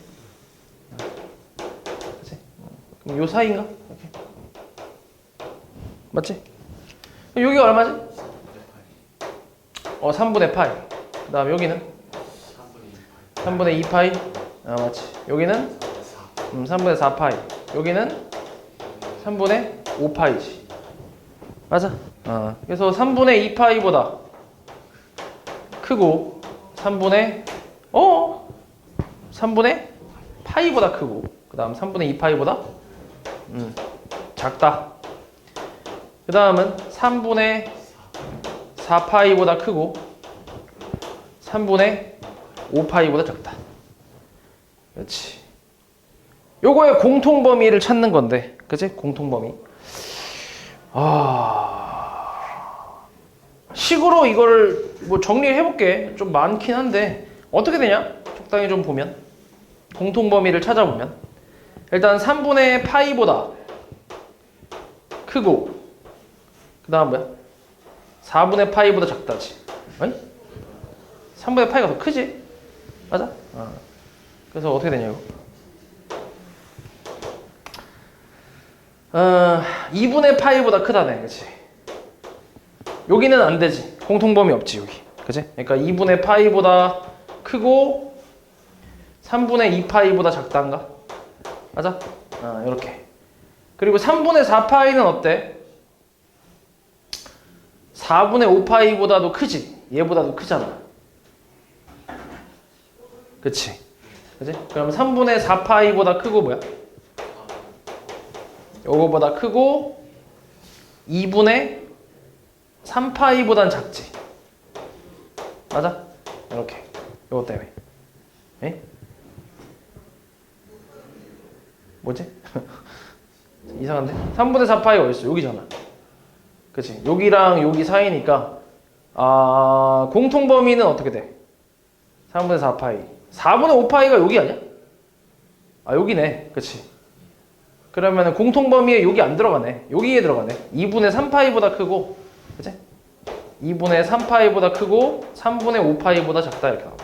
그치? 그럼 요 사이인가? 이렇게. 맞지? 여기가 얼마지? 3분의 파이. 그 다음 여기는? 3분의 2파이. 맞지. 여기는? 3분의 4파이. 여기는? 3분의 5파이지. 맞아. 그래서 3분의 2파이보다 크고 3분의 파이보다 크고 그 다음 3분의 2파이보다 작다. 그 다음은 3분의 4파이보다 크고 3분의 5파이보다 작다. 그렇지. 요거의 공통범위를 찾는 건데, 그치? 공통범위. 식으로 이거를 뭐 정리해볼게. 좀 많긴 한데 어떻게 되냐? 적당히 좀 보면 공통범위를 찾아보면 일단 3분의 파이보다 크고 그 다음 뭐야? 4분의 파이보다 작다지. 아니? 3분의 파이가 더 크지? 맞아? 그래서 어떻게 되냐고? 2분의 파이보다 크다네. 그치? 여기는 안 되지. 공통범위 없지 여기. 그치? 그러니까 2분의 파이보다 크고 3분의 2파이보다 작단가? 맞아? 이렇게. 그리고 3분의 4파이는 어때? 4분의 5파이보다도 크지? 얘보다도 크잖아. 그치? 그치? 그럼 3분의 4파이보다 크고 뭐야? 요거보다 크고 2분의 3파이보단 작지. 맞아? 이렇게. 요거 때문에. 에? 뭐지? 이상한데? 3분의 4파이 어딨어? 여기잖아. 그치? 여기랑 여기 사이니까 공통 범위는 어떻게 돼? 3분의 4파이. 4분의 5파이가 여기 아니야? 여기네. 그치? 그러면 공통 범위에 여기 안 들어가네. 여기에 들어가네. 2분의 3파이보다 크고, 그치? 2분의 3파이보다 크고 3분의 5파이보다 작다 이렇게 나와.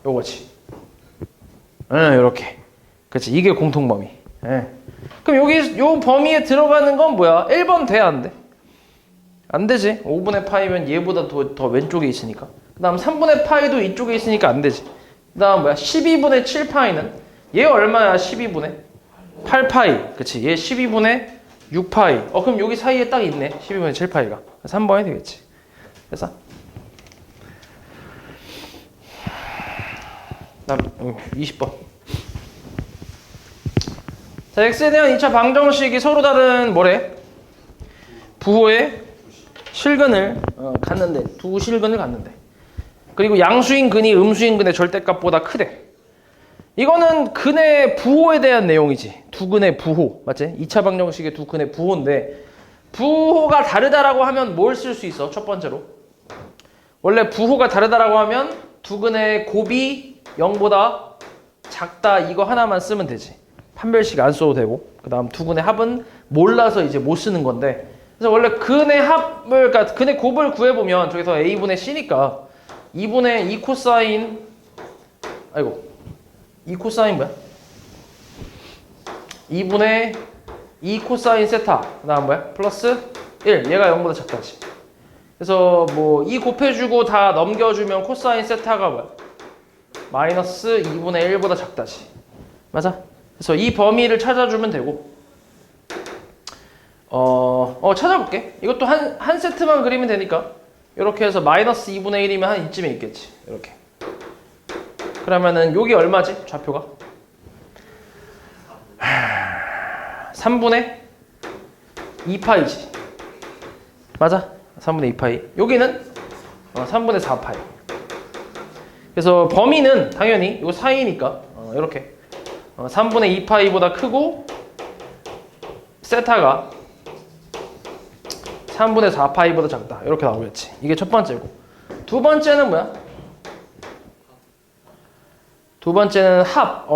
요거지. 이렇게. 그치? 이게 공통 범위. 그럼 여기 요 범위에 들어가는 건 뭐야? 1번 돼, 안 돼? 안 되지. 5분의 파이면 얘보다 더 왼쪽에 있으니까. 그 다음 3분의 파이도 이쪽에 있으니까 안 되지. 그 다음 뭐야? 12분의 7파이는? 얘 얼마야? 12분의? 8파이. 그치? 얘 12분의 6파이. 그럼 여기 사이에 딱 있네. 12분의 7파이가. 3번이 되겠지. 됐어? 다음 20번. 자, x에 대한 2차 방정식이 서로 다른 뭐래? 부호의 실근을 갖는데, 두 실근을 갖는데. 그리고 양수인 근이 음수인 근의 절대값보다 크대. 이거는 근의 부호에 대한 내용이지. 두 근의 부호. 맞지? 2차 방정식의 두 근의 부호인데, 부호가 다르다라고 하면 뭘 쓸 수 있어? 첫 번째로. 원래 부호가 다르다라고 하면 두 근의 곱이 0보다 작다 이거 하나만 쓰면 되지. 판별식 안 써도 되고. 그 다음 두 근의 합은 몰라서 이제 못 쓰는 건데. 그래서 원래 근의 합을, 그러니까 근의 곱을 구해보면 저기서 a분의 c니까 2분의 2 코사인, 2 코사인 뭐야? 2분의 2 코사인 세타. 그 다음 뭐야? 플러스 1. 얘가 0보다 작다지. 그래서 뭐 2 곱해주고 다 넘겨주면 코사인 세타가 뭐야? 마이너스 2분의 1보다 작다지. 맞아? 그래서 이 범위를 찾아주면 되고. 찾아볼게. 이것도 한 세트만 그리면 되니까. 이렇게 해서 마이너스 2분의 1이면 한 이쯤에 있겠지. 이렇게. 그러면은 여기 얼마지? 좌표가? 3분의 2파이지. 맞아? 3분의 2파이. 여기는 3분의 4파이. 그래서 범위는 당연히 요 사이니까 이렇게 3분의 2파이보다 크고 세타가 3분의 4파이보다 작다. 이렇게 나오겠지. 이게 첫 번째고. 두 번째는 뭐야? 두 번째는 합.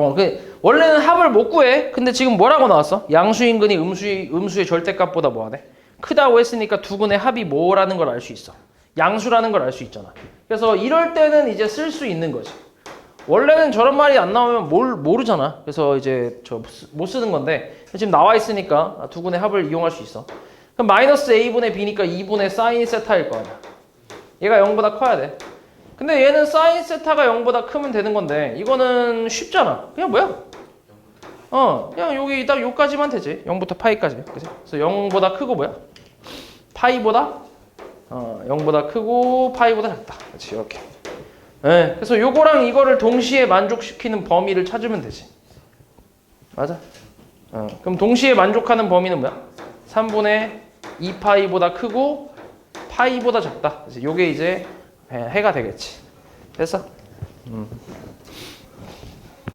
원래는 합을 못 구해. 근데 지금 뭐라고 나왔어? 양수인근이 음수의 절대값보다 뭐하네? 크다고 했으니까 두 근의 합이 뭐라는 걸 알 수 있어. 양수라는 걸 알 수 있잖아. 그래서 이럴 때는 이제 쓸 수 있는 거지. 원래는 저런 말이 안 나오면 모르잖아. 그래서 이제 못 쓰는 건데 지금 나와 있으니까 두 근의 합을 이용할 수 있어. 그럼 마이너스 a분의 b니까 2분의 사인 세타일 거 아니야. 얘가 0보다 커야 돼. 근데 얘는 사인 세타가 0보다 크면 되는 건데 이거는 쉽잖아. 그냥 뭐야? 그냥 여기 딱 요까지만 되지. 0부터 파이까지. 그치? 그래서 0보다 크고 뭐야? 파이보다 0보다 크고 파이보다 작다. 그렇지. 이렇게. 네, 그래서 요거랑 이거를 동시에 만족시키는 범위를 찾으면 되지. 맞아? 그럼 동시에 만족하는 범위는 뭐야? 3분의 2파이보다 크고 파이보다 작다. 그래서 요게 이제 해가 되겠지. 됐어?